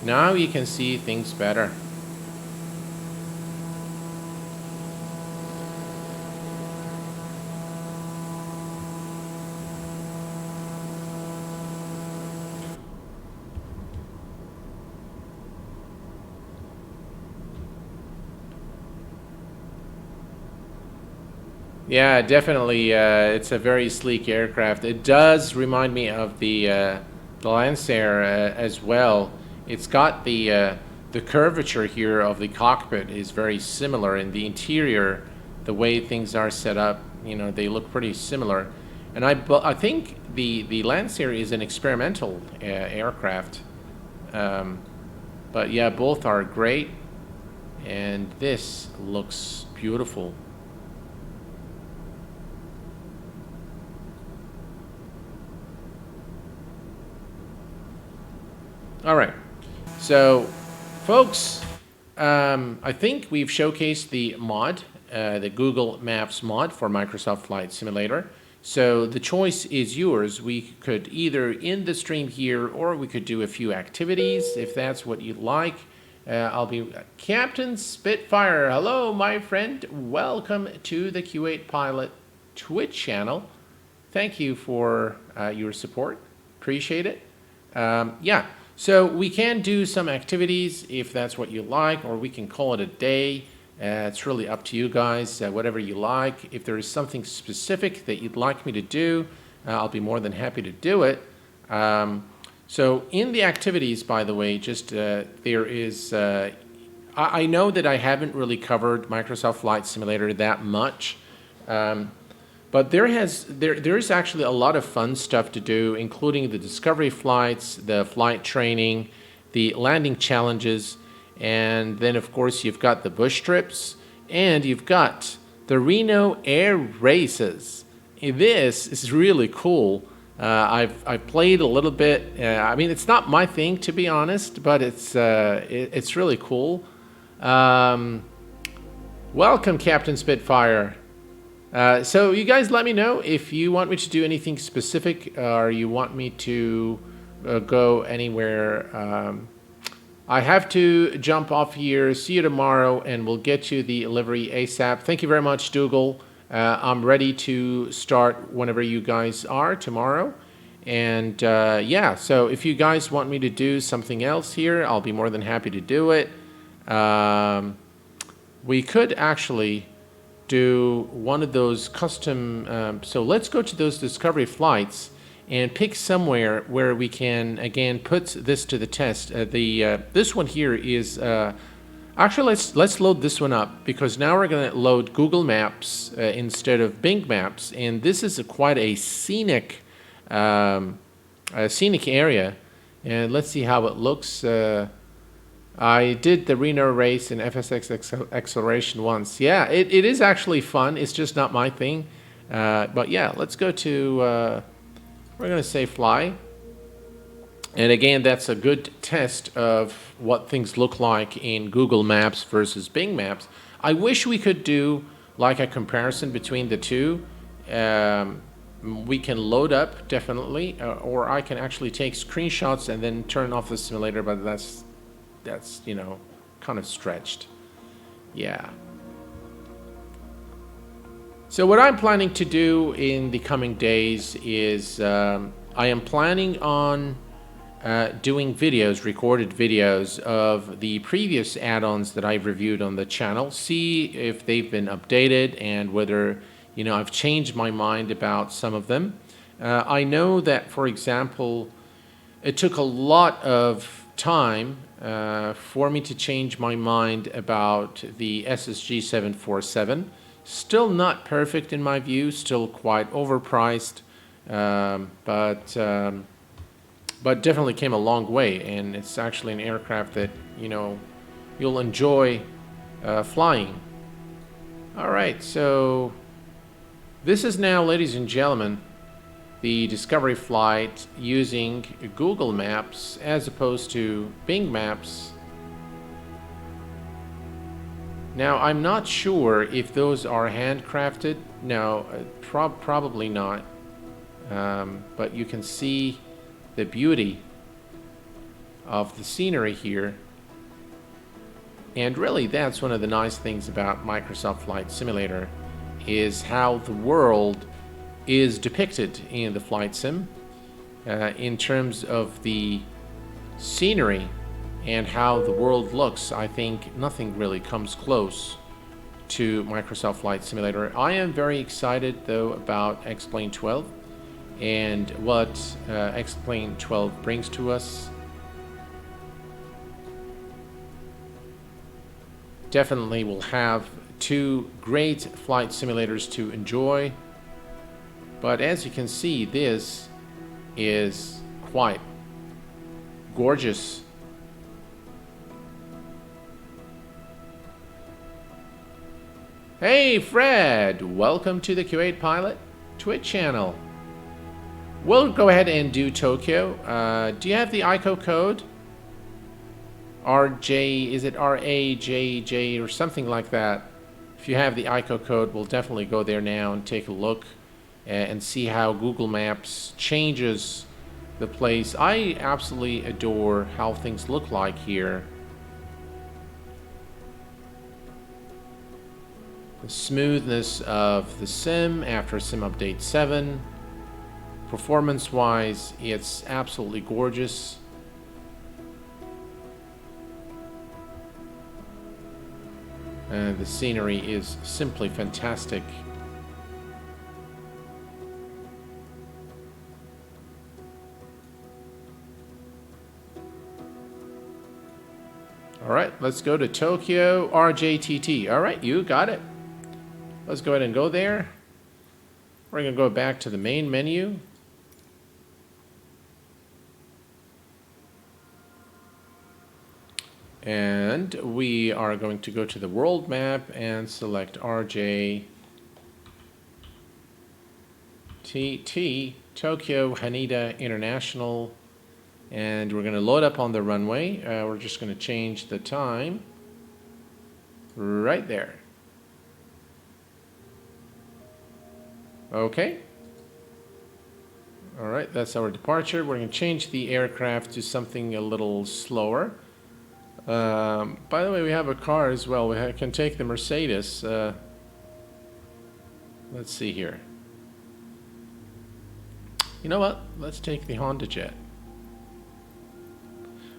Now you can see things better. Yeah, definitely. It's a very sleek aircraft. It does remind me of the Lancer as well. It's got the curvature here of the cockpit is very similar, in the interior, the way things are set up. They look pretty similar. And I think the Lancer is an experimental aircraft. But yeah, both are great, and this looks beautiful. All right, so folks, I think we've showcased the mod, the Google Maps mod for Microsoft Flight Simulator. So the choice is yours. We could either end the stream here, or we could do a few activities if that's what you'd like. I'll be Captain Spitfire. Hello, my friend. Welcome to the Kuwait Pilot Twitch channel. Thank you for your support. Appreciate it. Yeah. So we can do some activities if that's what you like, or we can call it a day. It's really up to you guys, whatever you like. If there is something specific that you'd like me to do, I'll be more than happy to do it. So in the activities, by the way, just there is, I know that I haven't really covered Microsoft Flight Simulator that much, but there is actually a lot of fun stuff to do, including the discovery flights, the flight training, the landing challenges, and then of course you've got the bush trips, and you've got the Reno Air Races. This is really cool. I've played a little bit. I mean, it's not my thing, to be honest, but it's really cool. Welcome, Captain Spitfire. So you guys let me know if you want me to do anything specific or you want me to go anywhere. I have to jump off here. See you tomorrow, and we'll get you the delivery ASAP. Thank you very much, Dougal. I'm ready to start whenever you guys are tomorrow. And yeah, so if you guys want me to do something else here, I'll be more than happy to do it. We could actually do one of those custom, so let's go to those discovery flights and pick somewhere where we can again put this to the test. This one here is actually let's load this one up, because now we're going to load Google Maps instead of Bing Maps, and this is quite a scenic area, and let's see how it looks. I did the Reno race in FSX acceleration once. Yeah, it is actually fun. It's just not my thing. But yeah, let's go to, we're going to say fly. And again, that's a good test of what things look like in Google Maps versus Bing Maps. I wish we could do like a comparison between the two. We can load up, definitely, or I can actually take screenshots and then turn off the simulator, but that's you know, kind of stretched. Yeah. So what I'm planning to do in the coming days is I am planning on doing videos, recorded videos of the previous add-ons that I've reviewed on the channel, see if they've been updated and whether, you know, I've changed my mind about some of them. I know that, for example, it took a lot of time for me to change my mind about the SSG 747. Still not perfect in my view, still quite overpriced, but definitely came a long way, and it's actually an aircraft that, you know, you'll enjoy flying. All right, so this is now, ladies and gentlemen, the discovery flight using Google Maps as opposed to Bing Maps. Now, I'm not sure if those are handcrafted. No, probably not. But you can see the beauty of the scenery here. And really, that's one of the nice things about Microsoft Flight Simulator, is how the world is depicted in the flight sim in terms of the scenery and how the world looks. I think nothing really comes close to Microsoft Flight Simulator. I am very excited though about X-Plane 12 and what X-Plane 12 brings to us. Definitely will have two great flight simulators to enjoy. But as you can see, this is quite gorgeous. Hey Fred, welcome to the Kuwait Pilot Twitch channel. We'll go ahead and do Tokyo. Do you have the ICO code? RJ, is it RAJJ or something like that? If you have the ICO code, we'll definitely go there now and take a look and see how Google Maps changes the place. I absolutely adore how things look like here. The smoothness of the sim after Sim Update 7. Performance-wise, it's absolutely gorgeous. And the scenery is simply fantastic. All right, let's go to Tokyo RJTT. All right, you got it. Let's go ahead and go there. We're going to go back to the main menu. And we are going to go to the world map and select RJTT, Tokyo Haneda International. And we're going to load up on the runway. We're just going to change the time right there. Okay. All right, that's our departure. We're going to change the aircraft to something a little slower. By the way, we have a car as well. Can take the Mercedes. Let's see here. You know what? Let's take the HondaJet.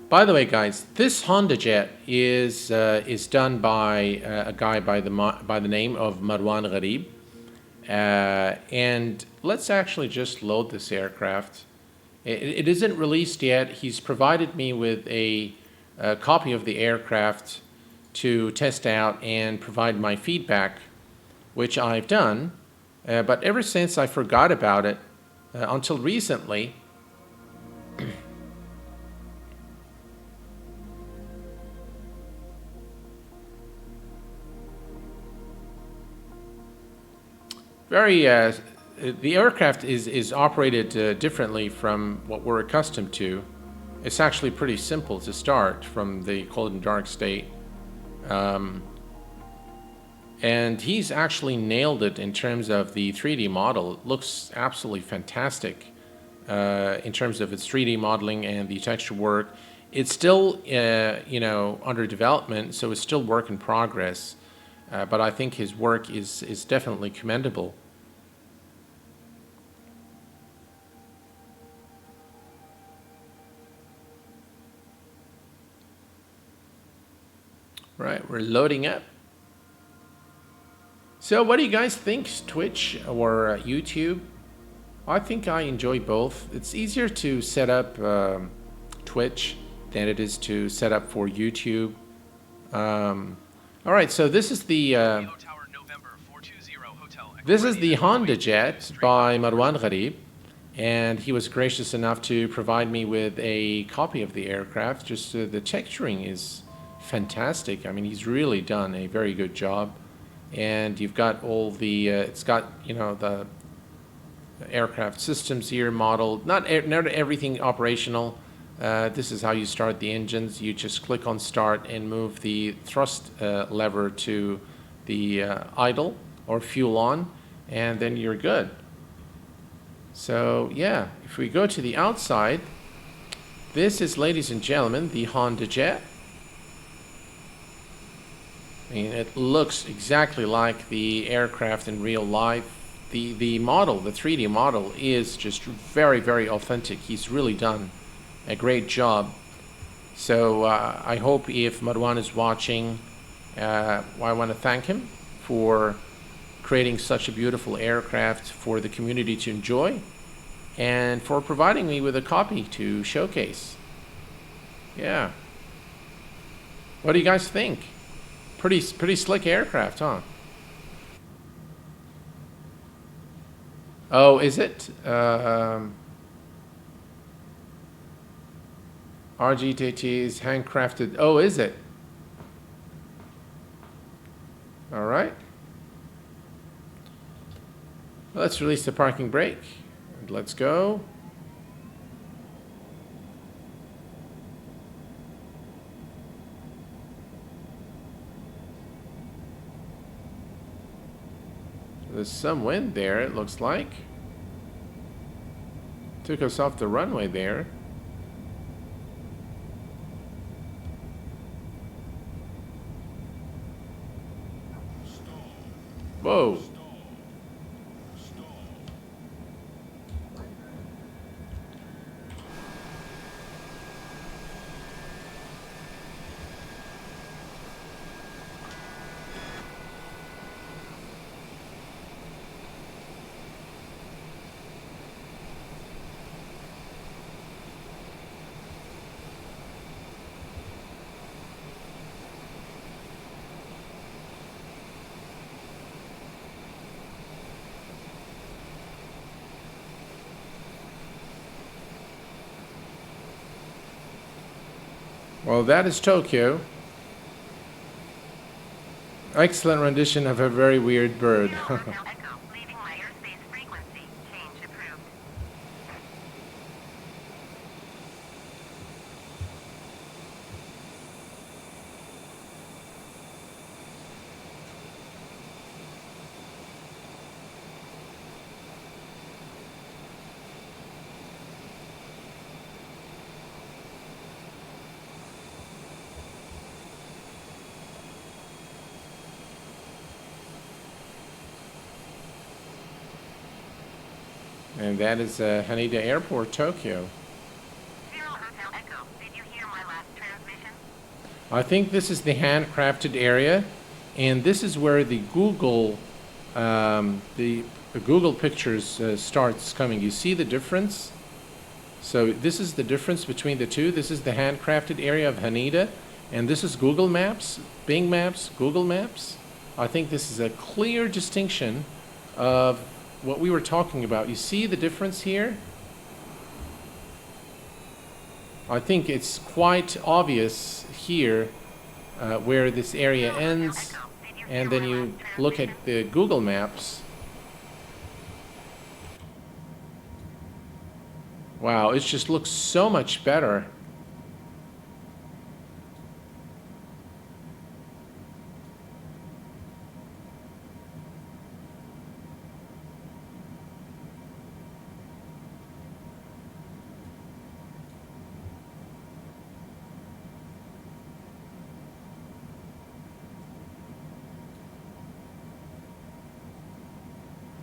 By the way, guys, this HondaJet is done by a guy by the name of Marwan Gharib. And let's actually just load this aircraft. It isn't released yet. He's provided me with a copy of the aircraft to test out and provide my feedback, which I've done. But ever since I forgot about it, until recently, the aircraft is operated differently from what we're accustomed to. It's actually pretty simple to start from the cold and dark state. And he's actually nailed it in terms of the 3D model. It looks absolutely fantastic in terms of its 3D modeling and the texture work. It's still, under development, so it's still work in progress. But I think his work is definitely commendable. Right, we're loading up. So what do you guys think, Twitch or YouTube? I think I enjoy both. It's easier to set up Twitch than it is to set up for YouTube. All right, so this is the HondaJet by Marwan Gharib, and he was gracious enough to provide me with a copy of the aircraft. Just the texturing is fantastic. I mean, he's really done a very good job. And you've got all the it's got the aircraft systems here modeled. Not everything operational. This is how you start the engines. You just click on start and move the thrust lever to the idle or fuel on, and then you're good. So yeah, if we go to the outside, this is, ladies and gentlemen, the HondaJet. I mean, it looks exactly like the aircraft in real life. The model, the 3D model, is just very, very authentic. He's really done a great job. So I hope if Marwan is watching, I want to thank him for creating such a beautiful aircraft for the community to enjoy, and for providing me with a copy to showcase. Yeah. What do you guys think? Pretty slick aircraft, huh? Oh, is it? RGTT is handcrafted. Oh, is it? All right. Let's release the parking brake. And let's go. There's some wind there, it looks like. Took us off the runway there. Whoa. Well, that is Tokyo. Excellent rendition of a very weird bird. And that is Haneda Airport, Tokyo. Zero Hotel Echo. Did you hear my last transmission? I think this is the handcrafted area, and this is where the Google Pictures starts coming. You see the difference? So this is the difference between the two. This is the handcrafted area of Haneda, and this is Google Maps, Bing Maps, Google Maps. I think this is a clear distinction of what we were talking about. You see the difference here? I think it's quite obvious here where this area ends, and then you look at the Google Maps. Wow, it just looks so much better.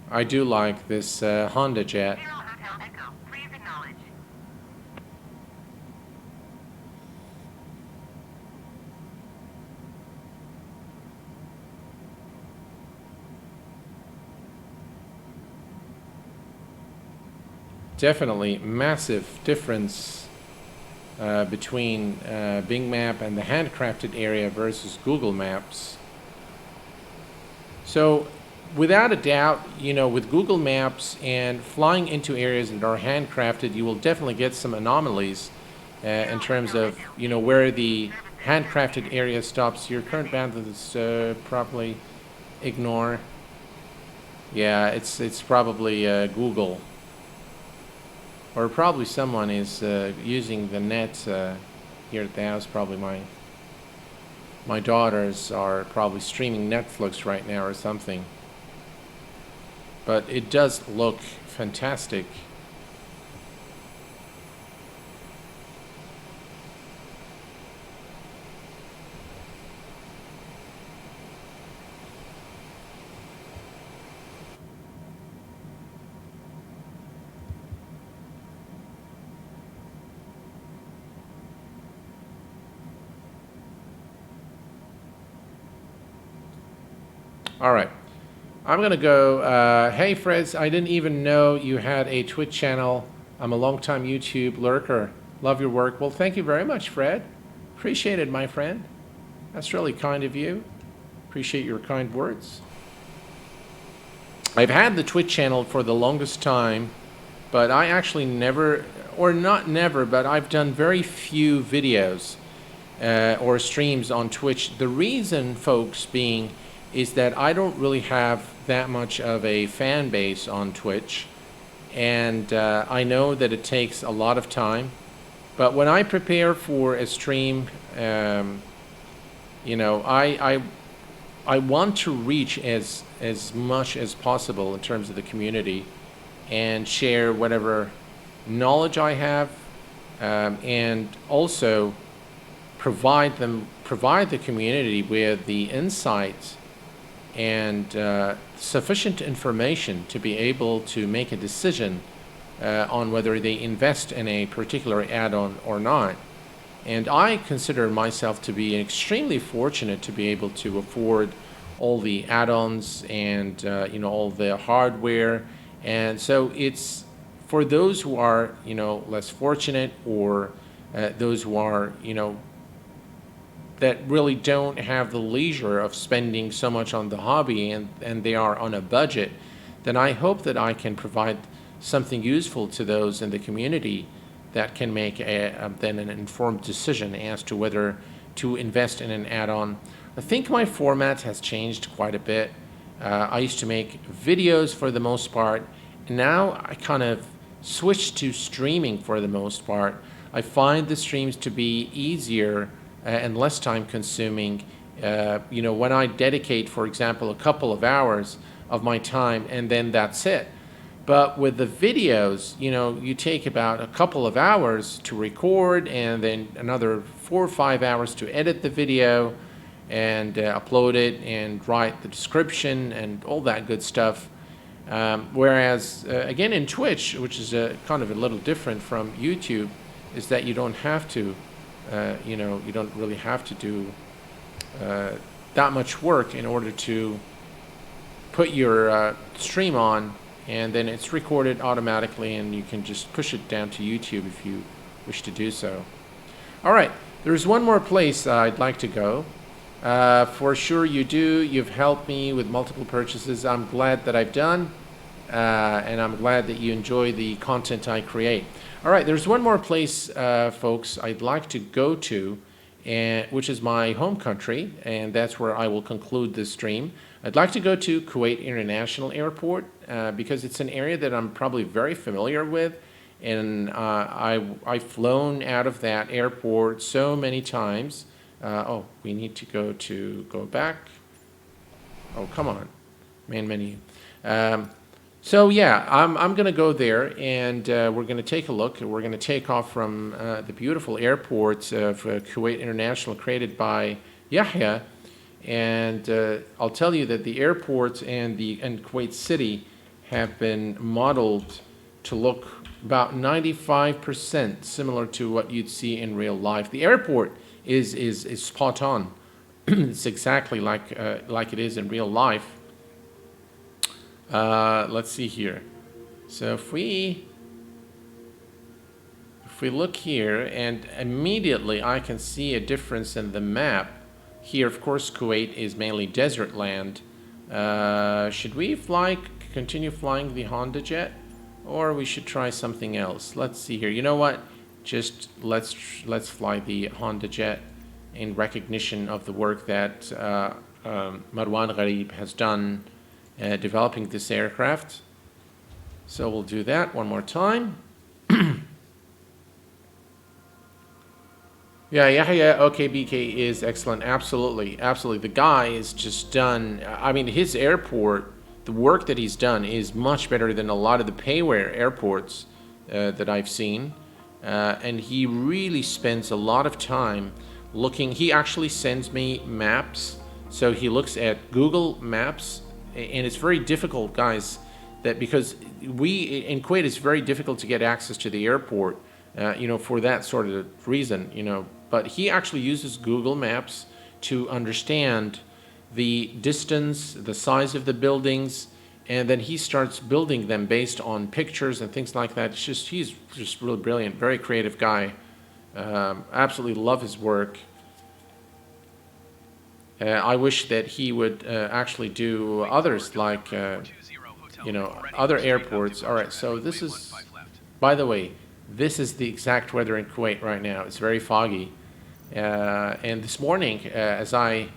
I do like this HondaJet. Zero Hotel Echo. Please acknowledge. Definitely massive difference between Bing Map and the handcrafted area versus Google Maps. So without a doubt, you know, with Google Maps and flying into areas that are handcrafted, you will definitely get some anomalies in terms of, you know, where the handcrafted area stops. Your current bandwidth is probably ignore. Yeah, it's probably Google. Or probably someone is using the net here at the house. Probably my daughters are probably streaming Netflix right now or something. But it does look fantastic. All right. I'm going to go, hey Fred, I didn't even know you had a Twitch channel. I'm a longtime YouTube lurker. Love your work. Well, thank you very much, Fred. Appreciate it, my friend. That's really kind of you. Appreciate your kind words. I've had the Twitch channel for the longest time, but I actually never, or not never, but I've done very few videos or streams on Twitch. The reason, folks, being is that I don't really have that much of a fan base on Twitch, and I know that it takes a lot of time, but when I prepare for a stream, you know, I want to reach as much as possible in terms of the community and share whatever knowledge I have, and also provide the community with the insights and sufficient information to be able to make a decision on whether they invest in a particular add-on or not. And I consider myself to be extremely fortunate to be able to afford all the add-ons and you know, all the hardware. And so it's for those who are, you know, less fortunate, or those who are, you know, that really don't have the leisure of spending so much on the hobby, and they are on a budget, then I hope that I can provide something useful to those in the community that can make then an informed decision as to whether to invest in an add-on. I think my format has changed quite a bit. I used to make videos for the most part, and now I kind of switched to streaming for the most part. I find the streams to be easier and less time consuming, you know, when I dedicate, for example, a couple of hours of my time, and then that's it. But with the videos, you know, you take about a couple of hours to record, and then another 4 or 5 hours to edit the video and upload it and write the description and all that good stuff. Whereas, again, in Twitch, which is kind of a little different from YouTube, is that you don't have to, you don't really have to do that much work in order to put your stream on, and then it's recorded automatically, and you can just push it down to YouTube if you wish to do so. All right, there's one more place I'd like to go. For sure you do. You've helped me with multiple purchases. I'm glad that I've done, and I'm glad that you enjoy the content I create. All right, there's one more place, folks, I'd like to go to, which is my home country, and that's where I will conclude this stream. I'd like to go to Kuwait International Airport because it's an area that I'm probably very familiar with, and I've flown out of that airport so many times. Oh, we need to go back. Oh, come on, main menu. So yeah, I'm gonna go there, and we're gonna take a look. We're gonna take off from the beautiful airport of Kuwait International, created by Yahya, and I'll tell you that the airport and Kuwait City have been modeled to look about 95% similar to what you'd see in real life. The airport is spot on. It's exactly like it is in real life. Let's see here. So if we look here, and immediately I can see a difference in the map. Here, of course, Kuwait is mainly desert land. Should we continue flying the HondaJet, or we should try something else? Let's see here. You know what? Just let's fly the HondaJet in recognition of the work that Marwan Gharib has done developing this aircraft. So we'll do that one more time. Yeah, Yahya OKBK is excellent. Absolutely, absolutely. The guy is just done. I mean, his airport, the work that he's done is much better than a lot of the payware airports that I've seen. And he really spends a lot of time looking. He actually sends me maps. So he looks at Google Maps, and it's very difficult, guys, that because in Kuwait, it's very difficult to get access to the airport, for that sort of reason, But he actually uses Google Maps to understand the distance, the size of the buildings, and then he starts building them based on pictures and things like that. He's just really brilliant, very creative guy. Absolutely love his work. I wish that he would actually do others like, other airports. All right, so this is, by the way, this is the exact weather in Kuwait right now. It's very foggy. And this morning, as I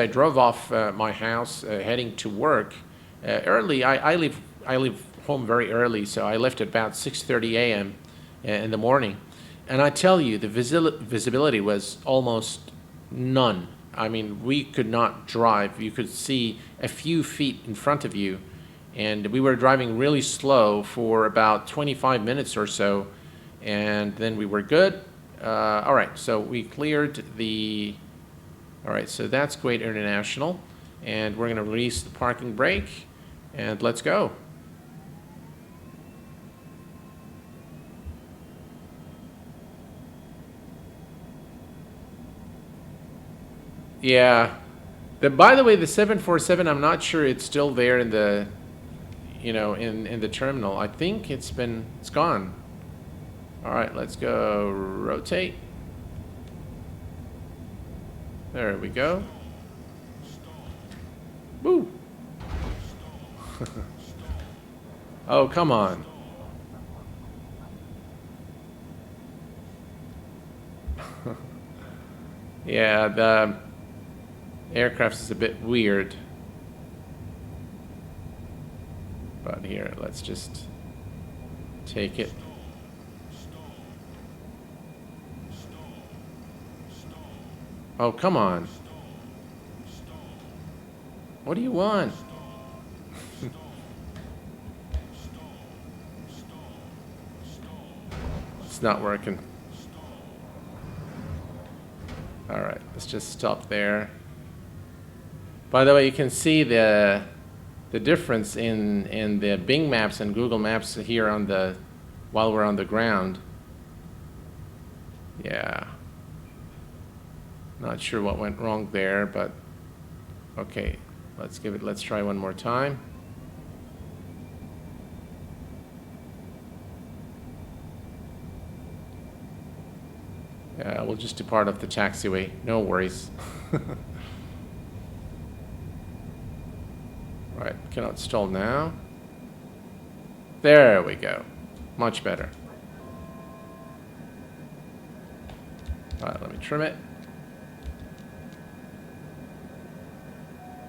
drove off my house heading to work early, I leave home very early, so I left at about 6:30 a.m. in the morning, and I tell you, the visibility was almost none. I mean, we could not drive. You could see a few feet in front of you, and we were driving really slow for about 25 minutes or so, and then we were good. All right, so we cleared the... All right, so that's Kuwait International, and we're going to release the parking brake, and let's go. Yeah. By the way, the 747, I'm not sure it's still there in the, in the terminal. I think it's gone. All right, let's go rotate. There we go. Woo. Oh, come on. Yeah, the aircraft is a bit weird. But here, let's just take it. Oh, come on. What do you want? It's not working. All right, let's just stop there. By the way, you can see the the difference in the Bing Maps and Google Maps here on the while we're on the ground. Yeah. Not sure what went wrong there, but okay. Let's try one more time. Yeah, we'll just depart off the taxiway. No worries. Right, cannot stall now. There we go. Much better. Alright, let me trim it.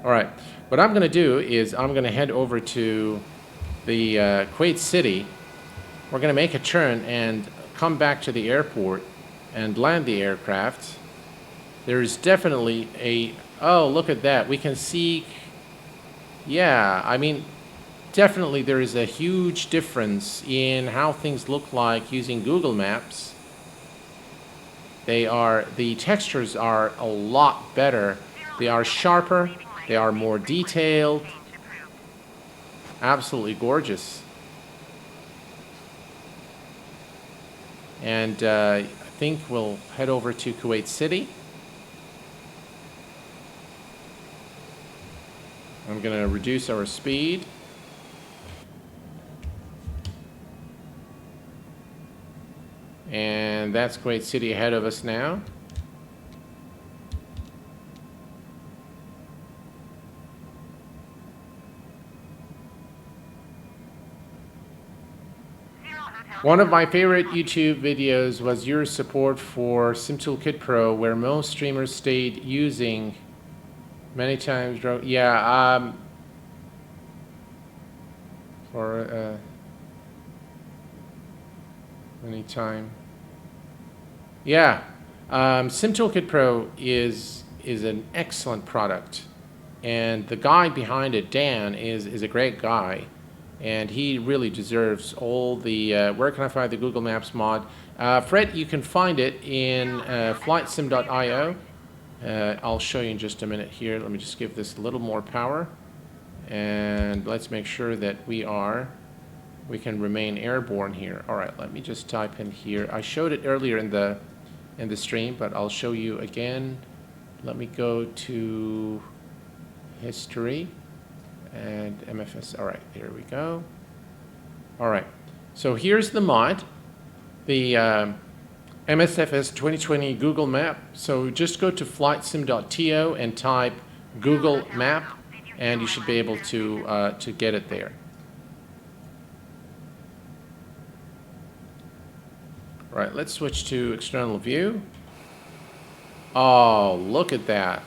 Alright, what I'm going to do is I'm going to head over to the Kuwait City. We're going to make a turn and come back to the airport and land the aircraft. There's definitely a... Oh, look at that. We can see... Yeah, I mean, definitely there is a huge difference in how things look like using Google Maps. The textures are a lot better. They are sharper. They are more detailed. Absolutely gorgeous. And I think we'll head over to Kuwait City. I'm going to reduce our speed. And that's Kuwait City ahead of us now. One of my favorite YouTube videos was your support for SimToolKit Pro, where most streamers stayed using many times. Yeah, for many time. Yeah, SimToolKit Pro is an excellent product, and the guy behind it, Dan, is a great guy. And he really deserves all the... where can I find the Google Maps mod? Fred, you can find it in flightsim.io. I'll show you in just a minute here. Let me just give this a little more power. And let's make sure that we can remain airborne here. All right, let me just type in here. I showed it earlier in the stream, but I'll show you again. Let me go to history. And MFS, all right, there we go. All right, so here's the mod, the MSFS 2020 Google Map. So just go to flightsim.to and type Google Map, and you should be able to get it there. All right, let's switch to external view. Oh, look at that.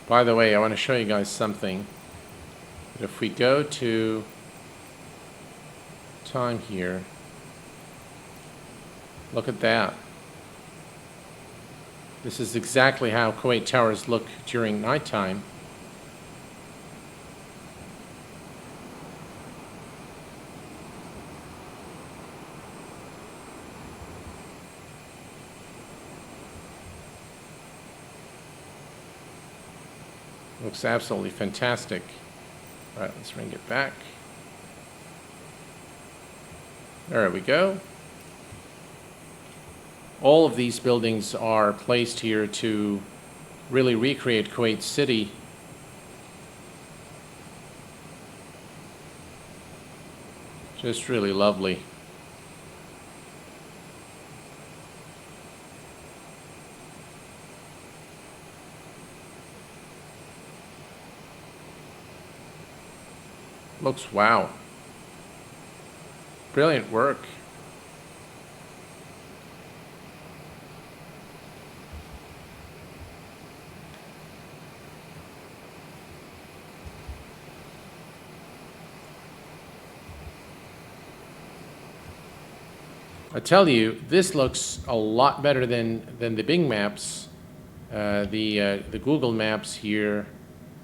By the way, I want to show you guys something. If we go to time here, look at that. This is exactly how Kuwait towers look during nighttime. Looks absolutely fantastic. All right, let's bring it back. There we go. All of these buildings are placed here to really recreate Kuwait City. Just really lovely. Looks wow. Brilliant work. I tell you, this looks a lot better than the Bing Maps. The Google Maps here,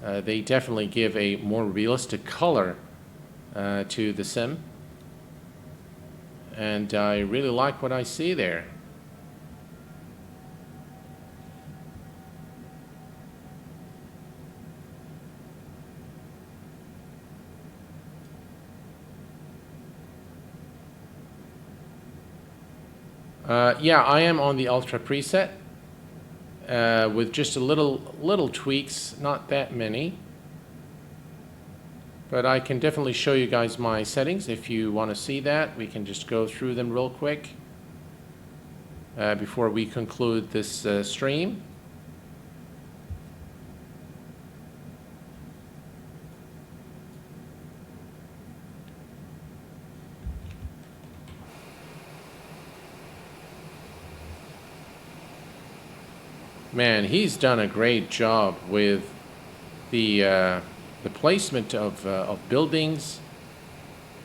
they definitely give a more realistic color to the sim. And I really like what I see there. Yeah, I am on the Ultra preset with just a little tweaks, not that many. But I can definitely show you guys my settings if you want to see that. We can just go through them real quick before we conclude this stream. Man, he's done a great job with the placement of buildings.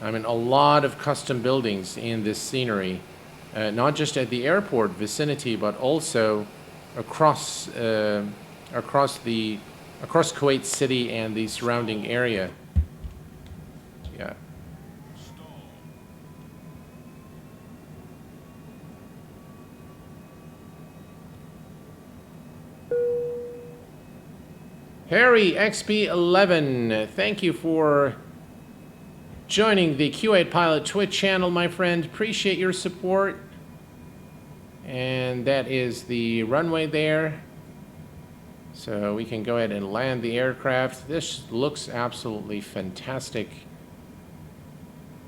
I mean, a lot of custom buildings in this scenery, not just at the airport vicinity, but also across Kuwait City and the surrounding area. Yeah. Harry XP11, thank you for joining the Kuwait Pilot Twitch channel, my friend. Appreciate your support. And that is the runway there. So we can go ahead and land the aircraft. This looks absolutely fantastic.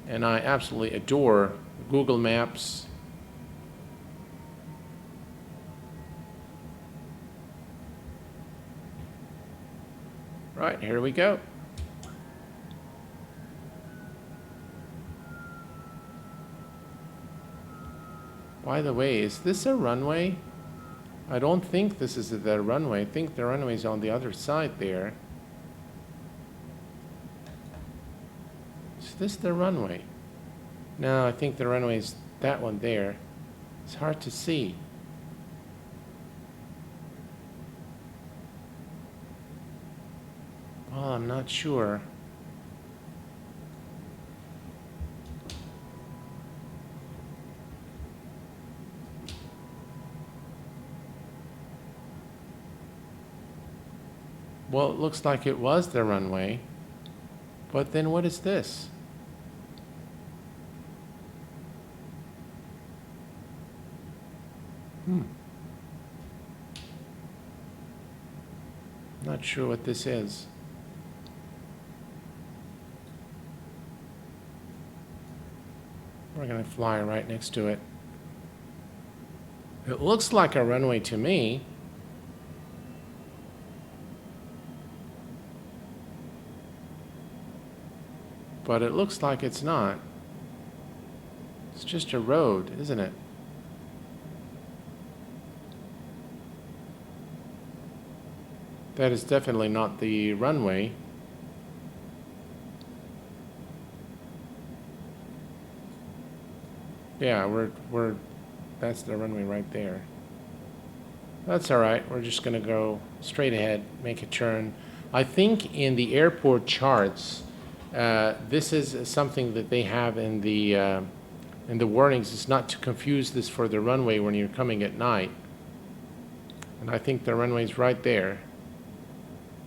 And I absolutely adore Google Maps. Right, here we go. By the way, is this a runway? I don't think this is the runway. I think the runway is on the other side there. Is this the runway? No, I think the runway is that one there. It's hard to see. Well, I'm not sure. Well, it looks like it was the runway. But then what is this? Not sure what this is. We're gonna fly right next to it. It looks like a runway to me. But it looks like it's not. It's just a road, isn't it? That is definitely not the runway. Yeah, that's the runway right there. That's all right. We're just gonna go straight ahead, make a turn. I think in the airport charts, this is something that they have in the warnings. It's not to confuse this for the runway when you're coming at night. And I think the runway's right there.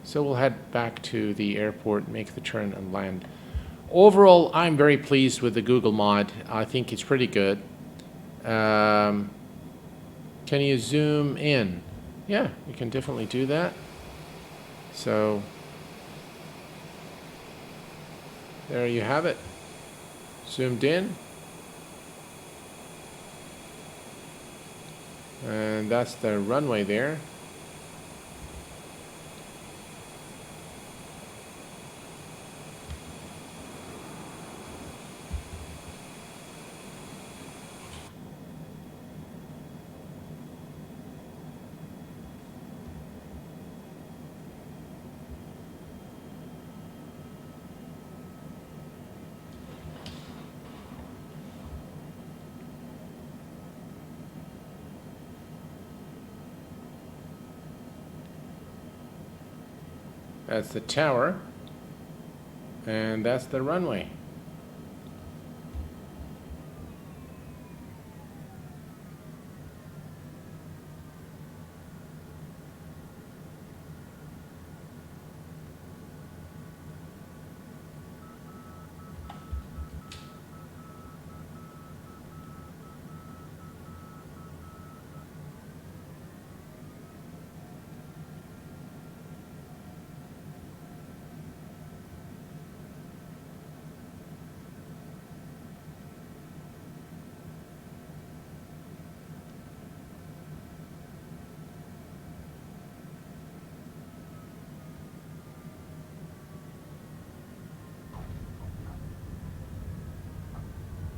So we'll head back to the airport, make the turn and land. Overall, I'm very pleased with the Google mod. I think it's pretty good. Can you zoom in? Yeah, you can definitely do that. So there you have it. Zoomed in. And that's the runway there. That's the tower. And that's the runway.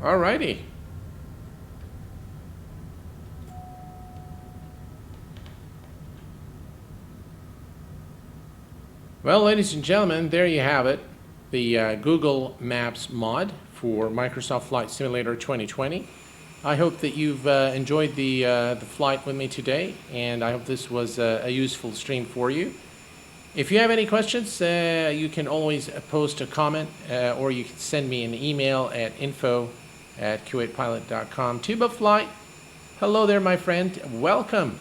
Alrighty. Well, ladies and gentlemen, there you have it. The Google Maps mod for Microsoft Flight Simulator 2020. I hope that you've enjoyed the flight with me today, and I hope this was a useful stream for you. If you have any questions, you can always post a comment, or you can send me an email at info@kuwaitpilot.com. Tuba Flight, hello there, my friend. Welcome.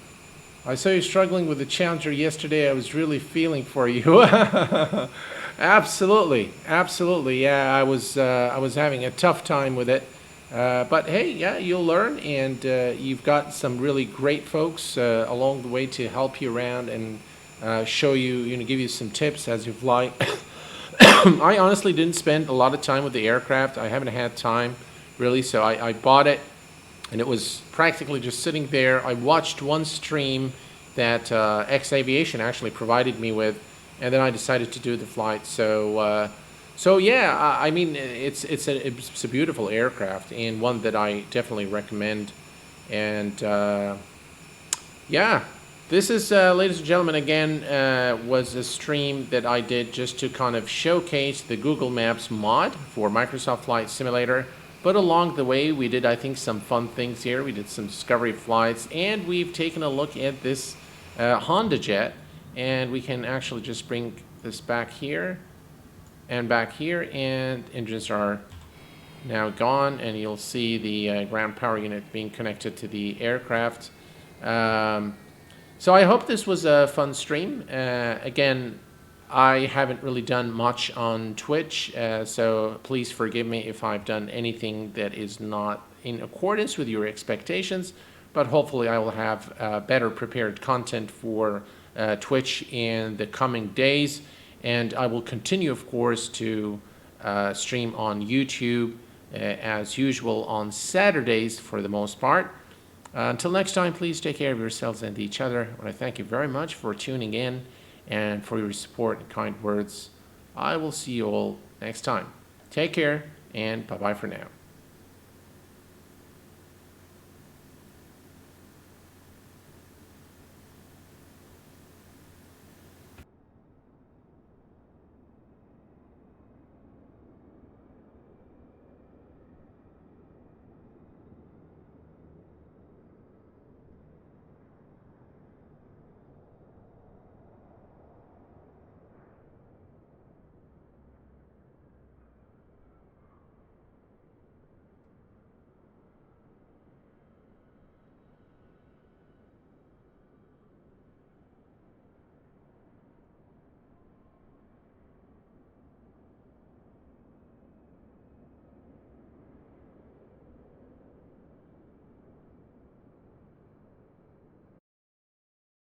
I saw you struggling with the Challenger yesterday. I was really feeling for you. Absolutely, absolutely. Yeah, I was having a tough time with it. But hey, yeah, you'll learn, and you've got some really great folks along the way to help you around and show you, give you some tips as you fly. I honestly didn't spend a lot of time with the aircraft. I haven't had time, really, so I bought it, and it was practically just sitting there. I watched one stream that X Aviation actually provided me with, and then I decided to do the flight. So yeah, I mean, it's a beautiful aircraft, and one that I definitely recommend. And yeah, this is, ladies and gentlemen, again, was a stream that I did just to kind of showcase the Google Maps mod for Microsoft Flight Simulator. But along the way, we did, I think, some fun things here. We did some discovery flights, and we've taken a look at this HondaJet, and we can actually just bring this back here and back here, and engines are now gone, and you'll see the ground power unit being connected to the aircraft. So I hope this was a fun stream. Again, I haven't really done much on Twitch, so please forgive me if I've done anything that is not in accordance with your expectations, but hopefully I will have better prepared content for Twitch in the coming days, and I will continue, of course, to stream on YouTube as usual on Saturdays for the most part. Until next time, please take care of yourselves and each other. I want to thank you very much for tuning in and for your support and kind words. I will see you all next time. Take care, and bye-bye for now.